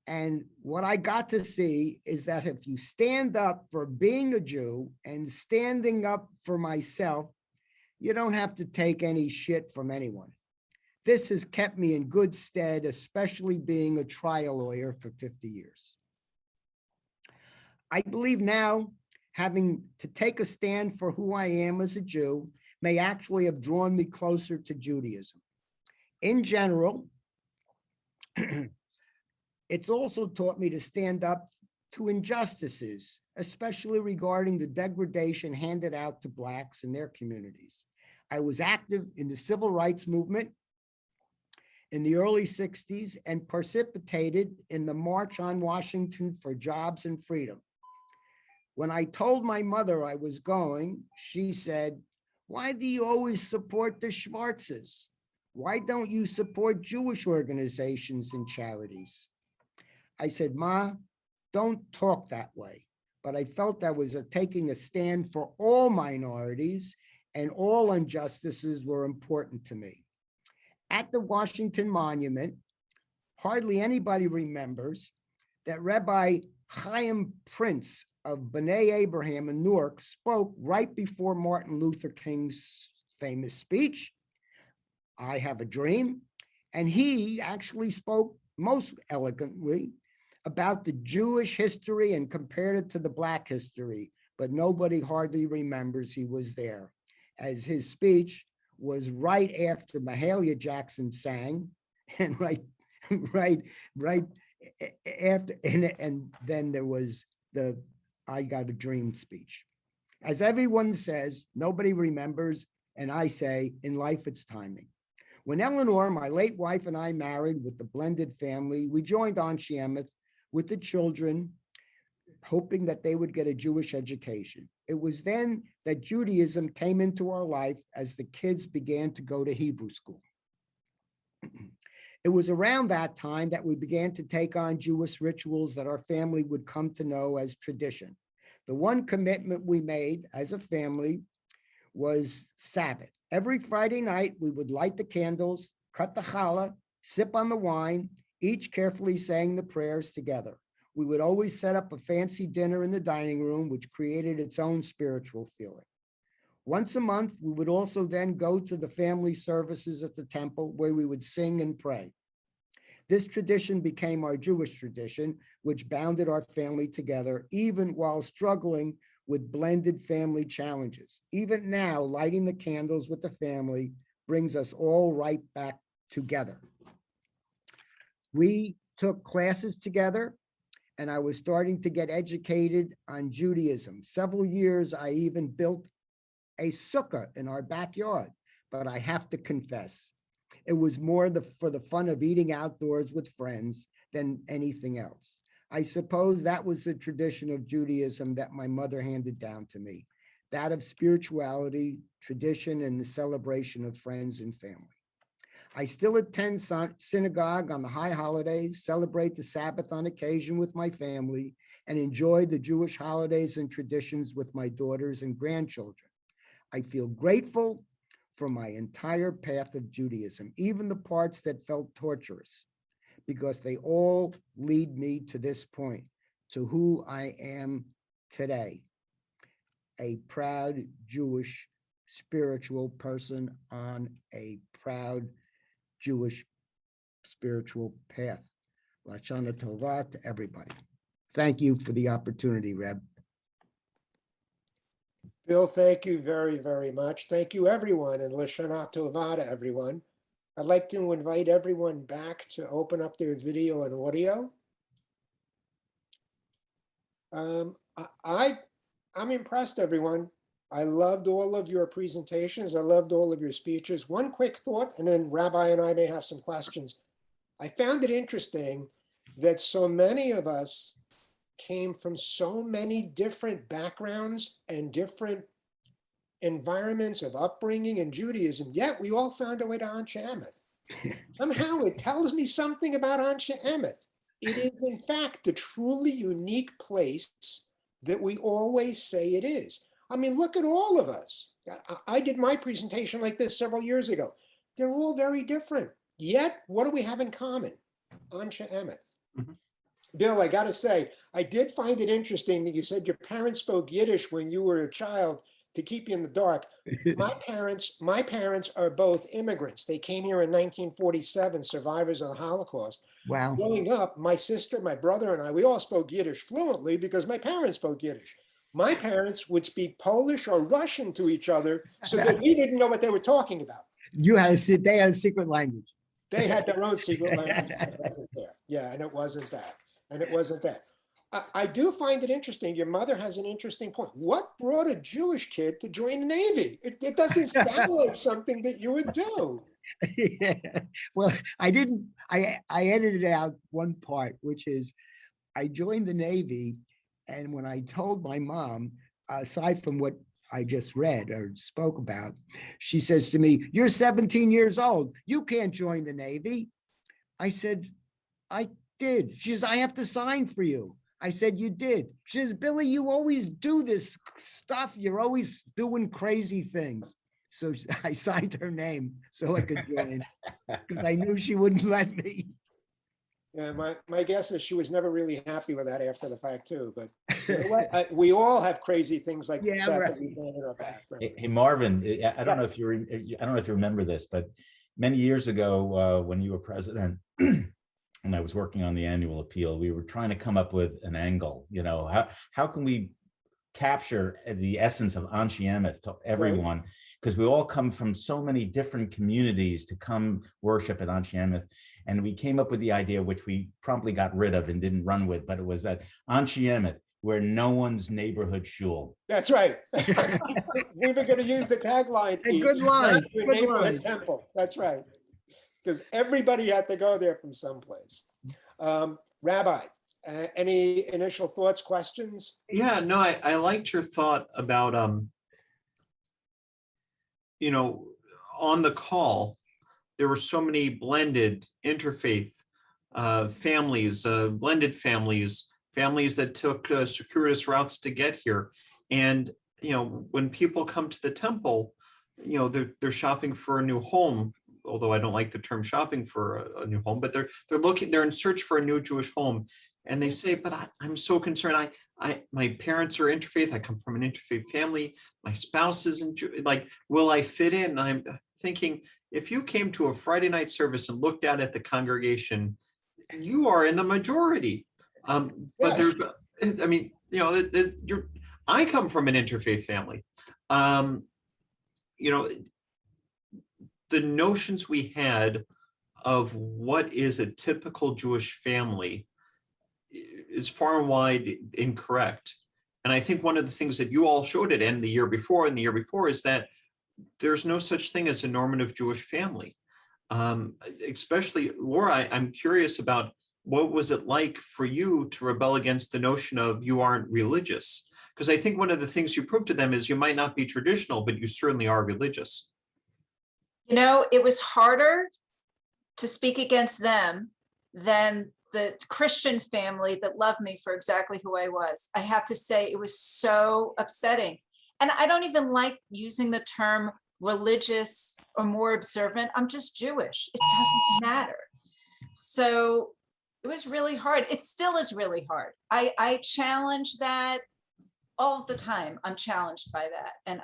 And what I got to see is that if you stand up for being a Jew and standing up for myself, you don't have to take any shit from anyone. This has kept me in good stead, especially being a trial lawyer for 50 years. I believe now having to take a stand for who I am as a Jew may actually have drawn me closer to Judaism. In general, it's also taught me to stand up to injustices, especially regarding the degradation handed out to Blacks in their communities. I was active in the civil rights movement in the early 60s and participated in the March on Washington for Jobs and Freedom. When I told my mother I was going, she said, why do you always support the Schwarzes? Why don't you support Jewish organizations and charities? I said, Ma, don't talk that way. But I felt I was taking a stand for all minorities, and all injustices were important to me. At the Washington Monument, hardly anybody remembers that Rabbi Chaim Prince of B'nai Abraham in Newark spoke right before Martin Luther King's famous speech, I Have a Dream. And he actually spoke most eloquently about the Jewish history and compared it to the Black history, but nobody hardly remembers he was there, as his speech was right after Mahalia Jackson sang, and right after, and then there was the I Got a Dream speech. As everyone says, nobody remembers, and I say, in life it's timing. When Eleanor, my late wife, and I married with the blended family, we joined Anshe Emeth with the children, hoping that they would get a Jewish education. It was then that Judaism came into our life as the kids began to go to Hebrew school. It was around that time that we began to take on Jewish rituals that our family would come to know as tradition. The one commitment we made as a family was Sabbath. Every Friday night, we would light the candles, cut the challah, sip on the wine, each carefully saying the prayers together. We would always set up a fancy dinner in the dining room, which created its own spiritual feeling. Once a month, we would also then go to the family services at the temple where we would sing and pray. This tradition became our Jewish tradition, which bounded our family together, even while struggling with blended family challenges. Even now, lighting the candles with the family brings us all right back together. We took classes together, and I was starting to get educated on Judaism. Several years, I even built a sukkah in our backyard. but I have to confess, it was more for the fun of eating outdoors with friends than anything else. I suppose that was the tradition of Judaism that my mother handed down to me, that of spirituality, tradition, and the celebration of friends and family. I still attend synagogue on the high holidays, celebrate the Sabbath on occasion with my family, and enjoy the Jewish holidays and traditions with my daughters and grandchildren. I feel grateful for my entire path of Judaism, even the parts that felt torturous, because they all lead me to this point, to who I am today, a proud Jewish spiritual person on a proud Jewish spiritual path. Lashana Tova to everybody. Thank you for the opportunity, Reb. Bill, thank you very, very much. Thank you, everyone, and Lashana Tova to everyone. I'd like to invite everyone back to open up their video and audio. I'm impressed, everyone. I loved all of your presentations. I loved all of your speeches. One quick thought, and then Rabbi and I may have some questions. I found it interesting that so many of us came from so many different backgrounds and different environments of upbringing in Judaism, yet we all found our way to Anshe Emeth. Somehow it tells me something about Anshe Emeth. It is, in fact, the truly unique place that we always say it is. I mean, look at all of us. I did my presentation like this several years ago. They're all very different. Yet, what do we have in common? Anshe Emeth. Mhm. Bill, I got to say, I did find it interesting that you said your parents spoke Yiddish when you were a child to keep you in the dark. My parents are both immigrants. They came here in 1947, survivors of the Holocaust. Wow. Growing up, my sister, my brother, and I, we all spoke Yiddish fluently because my parents spoke Yiddish. My parents would speak Polish or Russian to each other so that we didn't know what they were talking about. They had a secret language. They had their own secret language. It wasn't there. Yeah, and it wasn't that. And it wasn't that. I do find it interesting. Your mother has an interesting point. What brought a Jewish kid to join the Navy? It doesn't sound like something that you would do. Yeah. Well, I edited out one part, which is I joined the Navy. And when I told my mom, aside from what I just read or spoke about, she says to me, "You're 17 years old. You can't join the Navy." I said, "I did." She says, "I have to sign for you." I said, "You did." She says, "Billy, you always do this stuff. You're always doing crazy things." So I signed her name so I could join because I knew she wouldn't let me. Yeah, my guess is she was never really happy with that after the fact too. But you know what? We all have crazy things like Yeah, that right. that we find in our background. Hey, Marvin, I don't know Yes. if I don't know if you remember this, but many years ago, when you were president, and I was working on the annual appeal, we were trying to come up with an angle. You know, how can we capture the essence of Anshe Emeth to everyone? Because we all come from so many different communities to come worship at Anshe Emeth. And we came up with the idea, which we promptly got rid of and didn't run with, but it was that Anshe Emeth, we're no one's neighborhood shul. That's right. We were going to use the tagline. A good line, "Not your good neighborhood line." temple. That's right. Because everybody had to go there from someplace. Rabbi, any initial thoughts, questions? Yeah, no, I liked your thought about, you know, on the call, there were so many blended interfaith families, blended families, families that took circuitous routes to get here. And, you know, when people come to the temple, you know, they're shopping for a new home, although I don't like the term shopping for a new home, but they're in search for a new Jewish home. And they say, but I'm so concerned. My parents are interfaith. I come from an interfaith family. My spouse isn't like, will I fit in? And I'm thinking, if you came to a Friday night service and looked out at the congregation, you are in the majority. But Yes. there's, I mean, you know, I come from an interfaith family. You know, the notions we had of what is a typical Jewish family is far and wide incorrect. And I think one of the things that you all showed it and the year before is that there's no such thing as a normative Jewish family. Especially, Laura, I'm curious about what was it like for you to rebel against the notion of you aren't religious? Because I think one of the things you prove to them is you might not be traditional, but you certainly are religious. You know, it was harder to speak against them than the Christian family that loved me for exactly who I was. I have to say, it was so upsetting. And I don't even like using the term religious or more observant. I'm just Jewish. It doesn't matter. So it was really hard. It still is really hard. I challenge that all the time. I'm challenged by that. And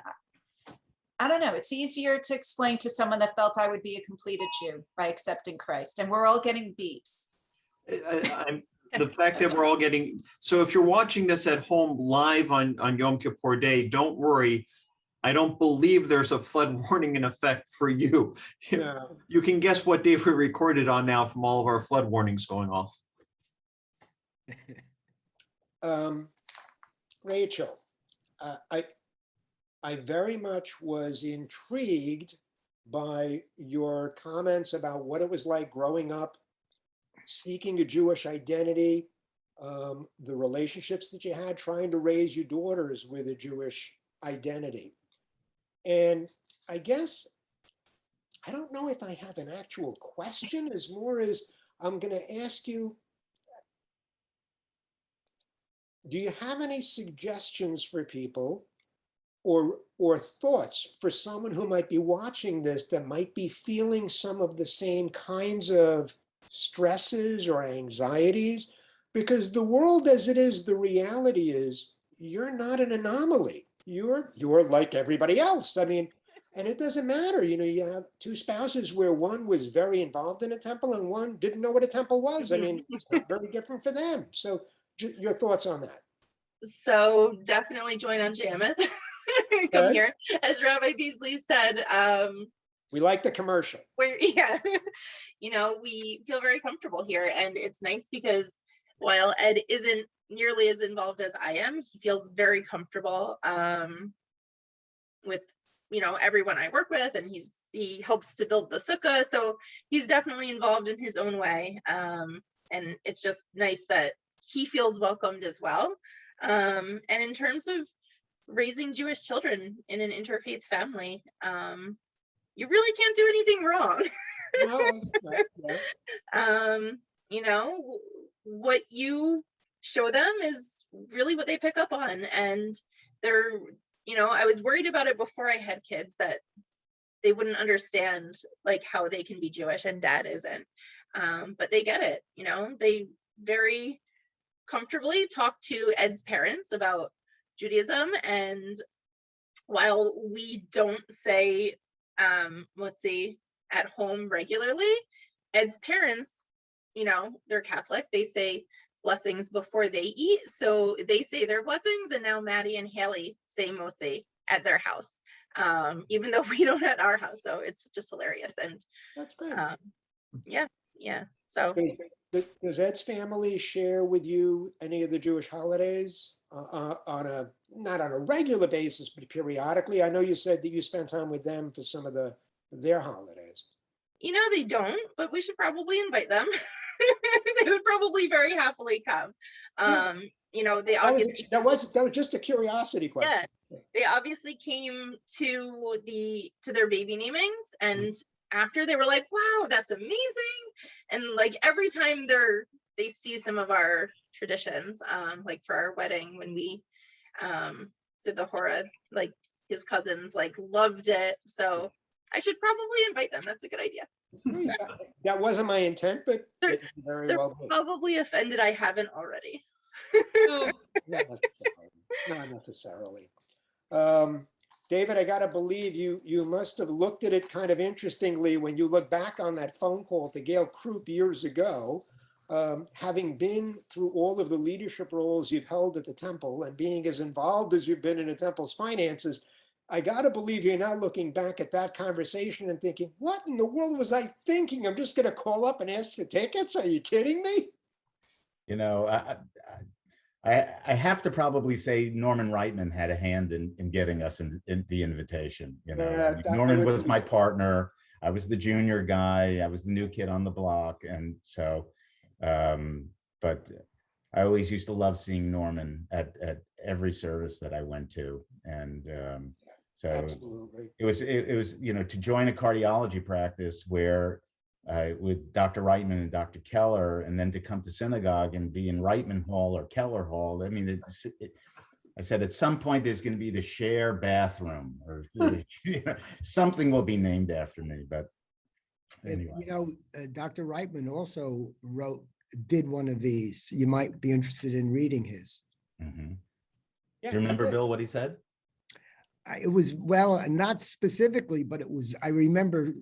I don't know, it's easier to explain to someone that felt I would be a completed Jew by accepting Christ. And we're all getting beeps. The fact that we're all getting, so if you're watching this at home live on Yom Kippur Day, don't worry. I don't believe there's a flood warning in effect for you. No. You can guess what day we recorded on now from all of our flood warnings going off. Rachel, I very much was intrigued by your comments about what it was like growing up, seeking a Jewish identity, the relationships that you had, trying to raise your daughters with a Jewish identity. And I guess, I don't know if I have an actual question, as more as I'm going to ask you, do you have any suggestions for people or thoughts for someone who might be watching this that might be feeling some of the same kinds of stresses or anxieties? Because the world as it is, the reality is you're not an anomaly. You're like everybody else. I mean, and it doesn't matter. You know, you have two spouses where one was very involved in a temple and one didn't know what a temple was. I mean, it's not very different for them. So your thoughts on that? So definitely join on Emeth. Come Okay. here. As Rabbi Beasley said, We like the commercial. yeah, you know, we feel very comfortable here. And it's nice because while Ed isn't nearly as involved as I am, he feels very comfortable with, you know, everyone I work with, and he helps to build the sukkah. So he's definitely involved in his own way. And it's just nice that he feels welcomed as well. And in terms of raising Jewish children in an interfaith family, you really can't do anything wrong. No, You know, what you show them is really what they pick up on. And they're, you know, I was worried about it before I had kids, that they wouldn't understand like how they can be Jewish and dad isn't. But they get it, you know, they very comfortably talk to Ed's parents about Judaism. And while we don't say, let's see, at home regularly, Ed's parents, you know, they're Catholic, they say blessings before they eat. So they say their blessings, and now Maddie and Haley say motzi at their house, even though we don't at our house. So it's just hilarious. And that's great. yeah. So Does Ed's family share with you any of the Jewish holidays on a, not on a regular basis, but periodically? I know you said that you spent time with them for some of their holidays. you know, they don't, but we should probably invite them. They would probably very happily come. You know, they obviously that was just a curiosity question. Yeah, they obviously came to their baby namings, and after they were like, wow, that's amazing. And like every time they see some of our traditions, like for our wedding when we did the hora, like his cousins like loved it. So I should probably invite them. That's a good idea. That wasn't my intent, but They're very well. probably offended I haven't already. Not necessarily. David, I gotta believe you must have looked at it kind of interestingly when you look back on that phone call to Gail Krupp years ago, having been through all of the leadership roles you've held at the temple and being as involved as you've been in the temple's finances. I gotta believe you're now looking back at that conversation and thinking, what in the world was I thinking? I'm just gonna call up and ask for tickets? Are you kidding me? You know, I have to probably say Norman Reitman had a hand in getting us in the invitation. You know, Yeah, I mean, I Norman would- was my partner. I was the junior guy. I was the new kid on the block, and so, but I always used to love seeing Norman at every service that I went to, and so Absolutely. it was you know, to join a cardiology practice where with Dr. Reitman and Dr. Keller, and then to come to synagogue and be in Reitman Hall or Keller Hall. I mean, I said at some point there's going to be the share bathroom, or you know, something will be named after me. But anyway, You know, Dr. Reitman also did one of these. You might be interested in reading his. mhm. Yeah, You remember, he did. Bill, what he said? It was, well, not specifically, but it was, I remember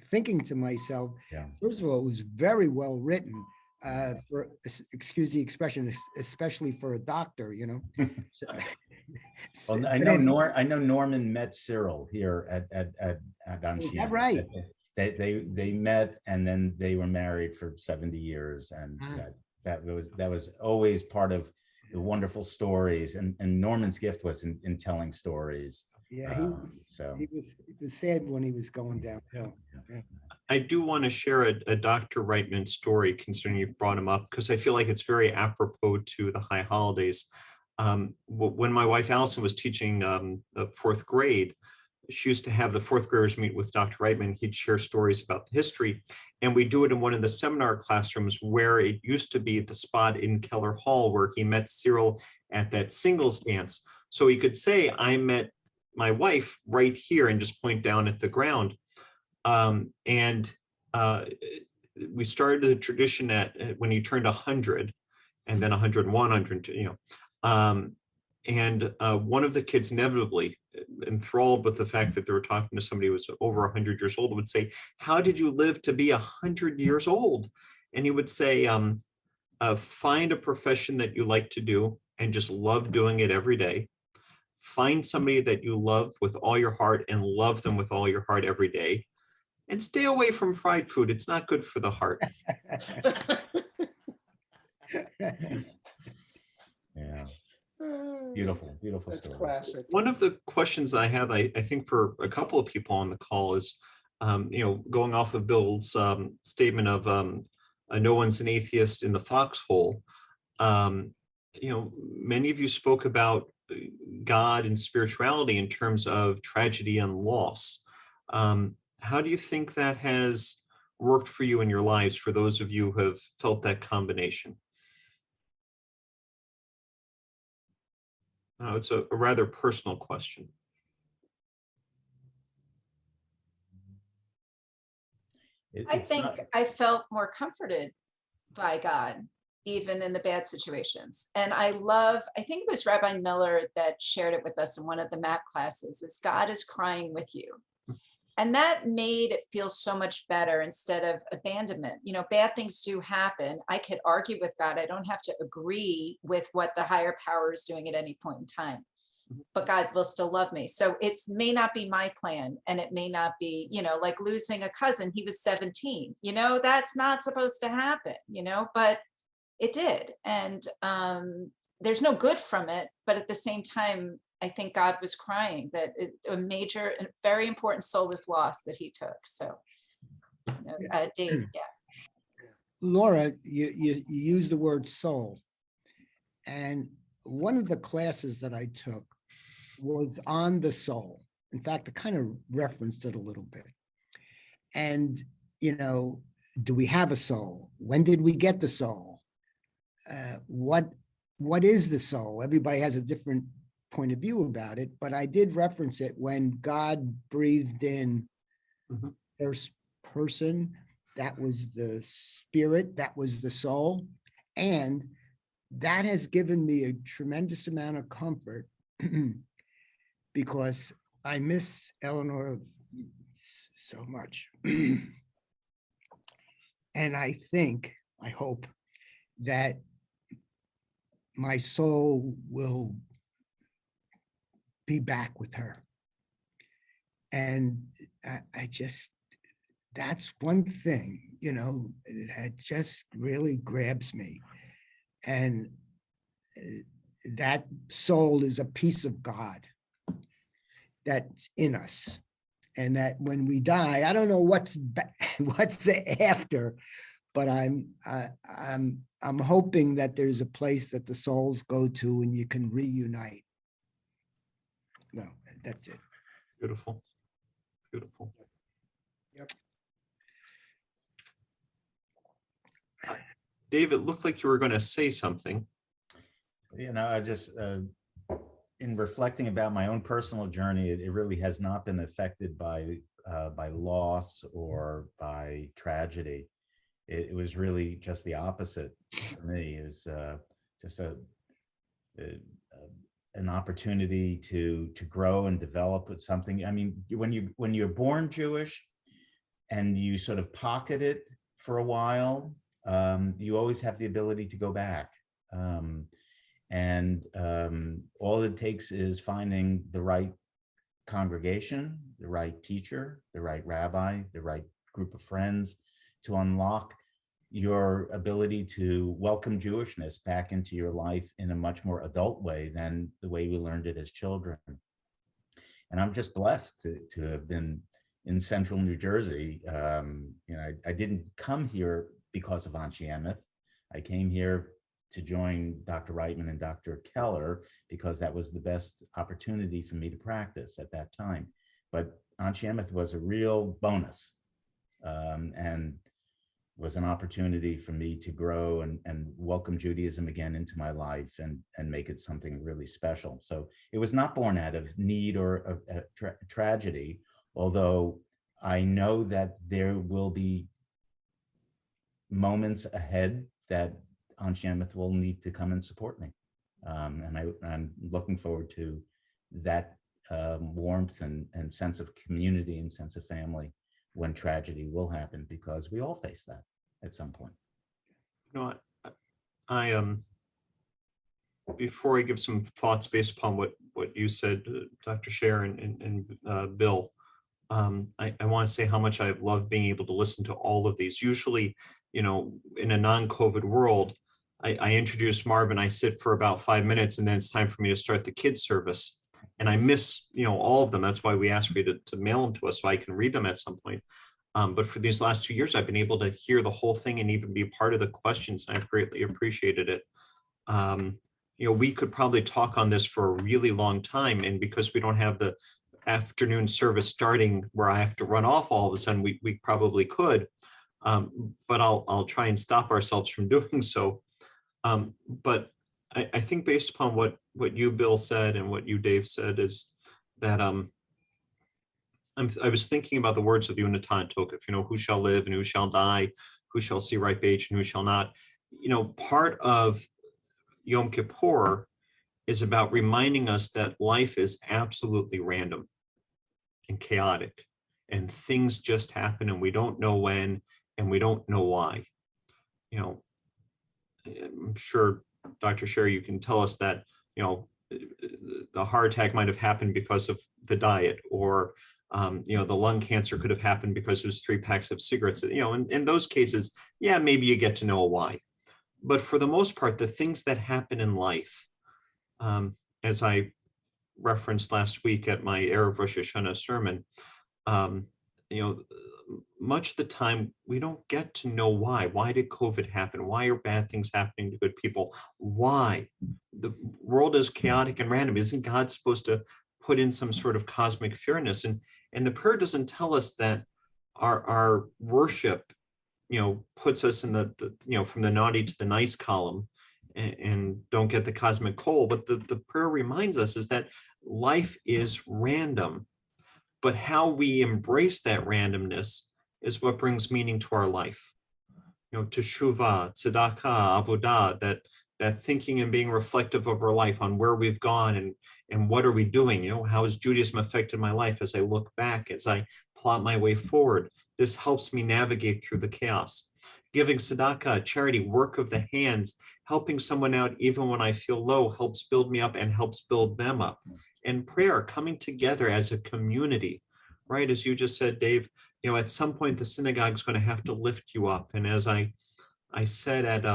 thinking to myself, Yeah. first of all, it was very well written, for, excuse the expression, especially for a doctor, you know. Well, I But know I know Norman met Cyril here at Is Anshe. that right? They met, and then they were married for 70 years, and Ah. that was always part of the wonderful stories. And Norman's gift was in telling stories. Yeah, So he was sad when he was going downhill. I do want to share a Dr. Reitman story, considering you've brought him up, because I feel like it's very apropos to the high holidays. When my wife Allison was teaching the fourth grade, she used to have the fourth graders meet with Dr. Reitman. He'd share stories about the history, and we do it in one of the seminar classrooms where it used to be the spot in Keller Hall where he met Cyril at that singles dance. So he could say, I met my wife right here, and just point down at the ground. And we started the tradition at when he turned 100, and then 101, 102, you know. And one of the kids, inevitably enthralled with the fact that they were talking to somebody who was over 100 years old, would say, how did you live to be 100 years old? And he would say, find a profession that you like to do and just love doing it every day. Find somebody that you love with all your heart and love them with all your heart every day. And stay away from fried food. It's not good for the heart. yeah, beautiful That's story. classic. One of the questions I have, I think for a couple of people on the call is, you know, going off of Bill's statement of no one's an atheist in the foxhole. You know, many of you spoke about God and spirituality in terms of tragedy and loss. How do you think that has worked for you in your lives, for those of you who have felt that combination? It's a rather personal question. I It's think not- I felt more comforted by God, even in the bad situations. And I think it was Rabbi Miller that shared it with us in one of the MAP classes, is God is crying with you. And that made it feel so much better instead of abandonment. You know, bad things do happen. I could argue with God. I don't have to agree with what the higher power is doing at any point in time, but God will still love me. So it may not be my plan, and it may not be, you know, like losing a cousin. He was 17, you know, that's not supposed to happen, you know, but it did. And there's no good from it. But at the same time, I think God was crying that a major and very important soul was lost that he took. So, you know, Dave, yeah. Laura, you use the word soul. And one of the classes that I took was on the soul. In fact, I kind of referenced it a little bit. And, you know, do we have a soul? When did we get the soul? What is the soul? Everybody has a different point of view about it, but I did reference it when God breathed in first person. That was the spirit, that was the soul. And that has given me a tremendous amount of comfort because I miss Eleanor so much. And I hope that my soul will be back with her. And I just, that's one thing, you know, that just really grabs me. And that soul is a piece of God that's in us. And that when we die, I don't know what's what's after, but I'm hoping that there's a place that the souls go to and you can reunite. No, that's it. Beautiful. Beautiful. Yep. Dave, it looked like you were going to say something. You know, I just, in reflecting about my own personal journey, it really has not been affected by loss or by tragedy. It was really just the opposite for me. It was just an opportunity to grow and develop with something. I mean, when you're born Jewish and you sort of pocket it for a while, you always have the ability to go back. All it takes is finding the right congregation, the right teacher, the right rabbi, the right group of friends to unlock your ability to welcome Jewishness back into your life in a much more adult way than the way we learned it as children. And I'm just blessed to have been in central New Jersey. You know, I didn't come here because of Anshe Emeth. I came here to join Dr. Reitman and Dr. Keller because that was the best opportunity for me to practice at that time. But Anshe Emeth was a real bonus and was an opportunity for me to grow and welcome Judaism again into my life and make it something really special. So it was not born out of need or a tragedy, although I know that there will be moments ahead that Anshe Emeth will need to come and support me. And I'm looking forward to that warmth and sense of community and sense of family when tragedy will happen, because we all face that at some point. You know, I before I give some thoughts based upon what you said, Dr. Scher and Bill, I want to say how much I've loved being able to listen to all of these. Usually, you know, in a non-COVID world, I introduce Marvin, I sit for about 5 minutes, and then it's time for me to start the kids service. And I miss, you know, all of them. That's why we asked for you to mail them to us so I can read them at some point. But for these last 2 years, I've been able to hear the whole thing and even be part of the questions. And I've greatly appreciated it. You know, we could probably talk on this for a really long time. And because we don't have the afternoon service starting where I have to run off all of a sudden, we probably could. But I'll try and stop ourselves from doing so. But I think based upon what you, Bill, said and what you, Dave, said, is that I was thinking about the words of the Untitled Chapter, you know, who shall live and who shall die, who shall see ripe age and who shall not. You know, part of Yom Kippur is about reminding us that life is absolutely random and chaotic, and things just happen and we don't know when and we don't know why. You know, I'm sure, Dr. Scher, you can tell us that, you know, the heart attack might have happened because of the diet, or you know, the lung cancer could have happened because there's 3 packs of cigarettes. You know, in those cases, yeah, maybe you get to know why. But for the most part, the things that happen in life, as I referenced last week at my Erev Rosh Hashanah sermon, you know, much of the time we don't get to know why. Why did COVID happen? Why are bad things happening to good people? Why? The world is chaotic and random. Isn't God supposed to put in some sort of cosmic fairness? And the prayer doesn't tell us that our worship, you know, puts us in the you know, from the naughty to the nice column and don't get the cosmic coal. But the prayer reminds us is that life is random. But how we embrace that randomness is what brings meaning to our life. You know, teshuvah, tzedakah, avodah, that thinking and being reflective of our life on where we've gone and what are we doing? You know, how has Judaism affected my life as I look back, as I plot my way forward? This helps me navigate through the chaos. Giving tzedakah, charity, work of the hands, helping someone out even when I feel low, helps build me up and helps build them up. And prayer, coming together as a community, right? As you just said, Dave, you know, at some point the synagogue is going to have to lift you up. And as I said at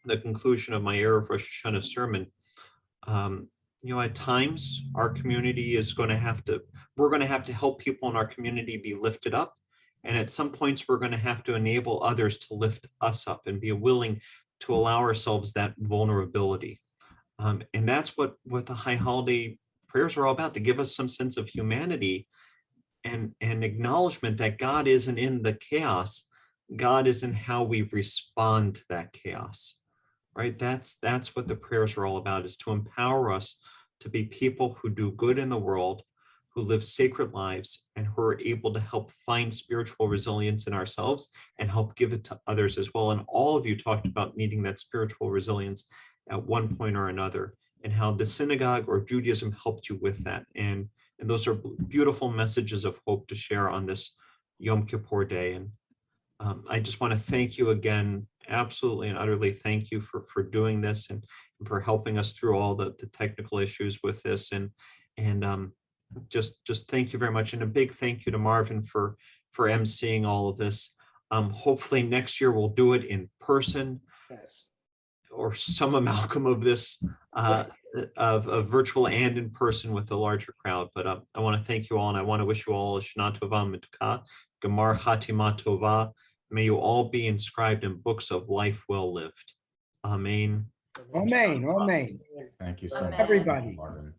the conclusion of my Erev Rosh Hashanah sermon, at times our community is going to have to, we're going to have to help people in our community be lifted up. And at some points, we're going to have to enable others to lift us up and be willing to allow ourselves that vulnerability. And that's what the High Holiday prayers are all about, to give us some sense of humanity and acknowledgement that God isn't in the chaos. God is in how we respond to that chaos, right? That's what the prayers are all about, is to empower us to be people who do good in the world, who live sacred lives, and who are able to help find spiritual resilience in ourselves and help give it to others as well. And all of you talked about needing that spiritual resilience at one point or another, and how the synagogue or Judaism helped you with that. And those are beautiful messages of hope to share on this Yom Kippur day. And I just want to thank you again, absolutely and utterly thank you for doing this and for helping us through all the technical issues with this. And just thank you very much. And a big thank you to Marvin for emceeing all of this. Hopefully next year we'll do it in person. Yes. Or some amalgam of this, of virtual and in person with a larger crowd. But I want to thank you all, and I want to wish you all a Shana Tova Mitka, Gemar Chatima Tova. May you all be inscribed in books of life well lived. Amen. Amen, amen. Thank you so Amen. much, Everybody. Marvin.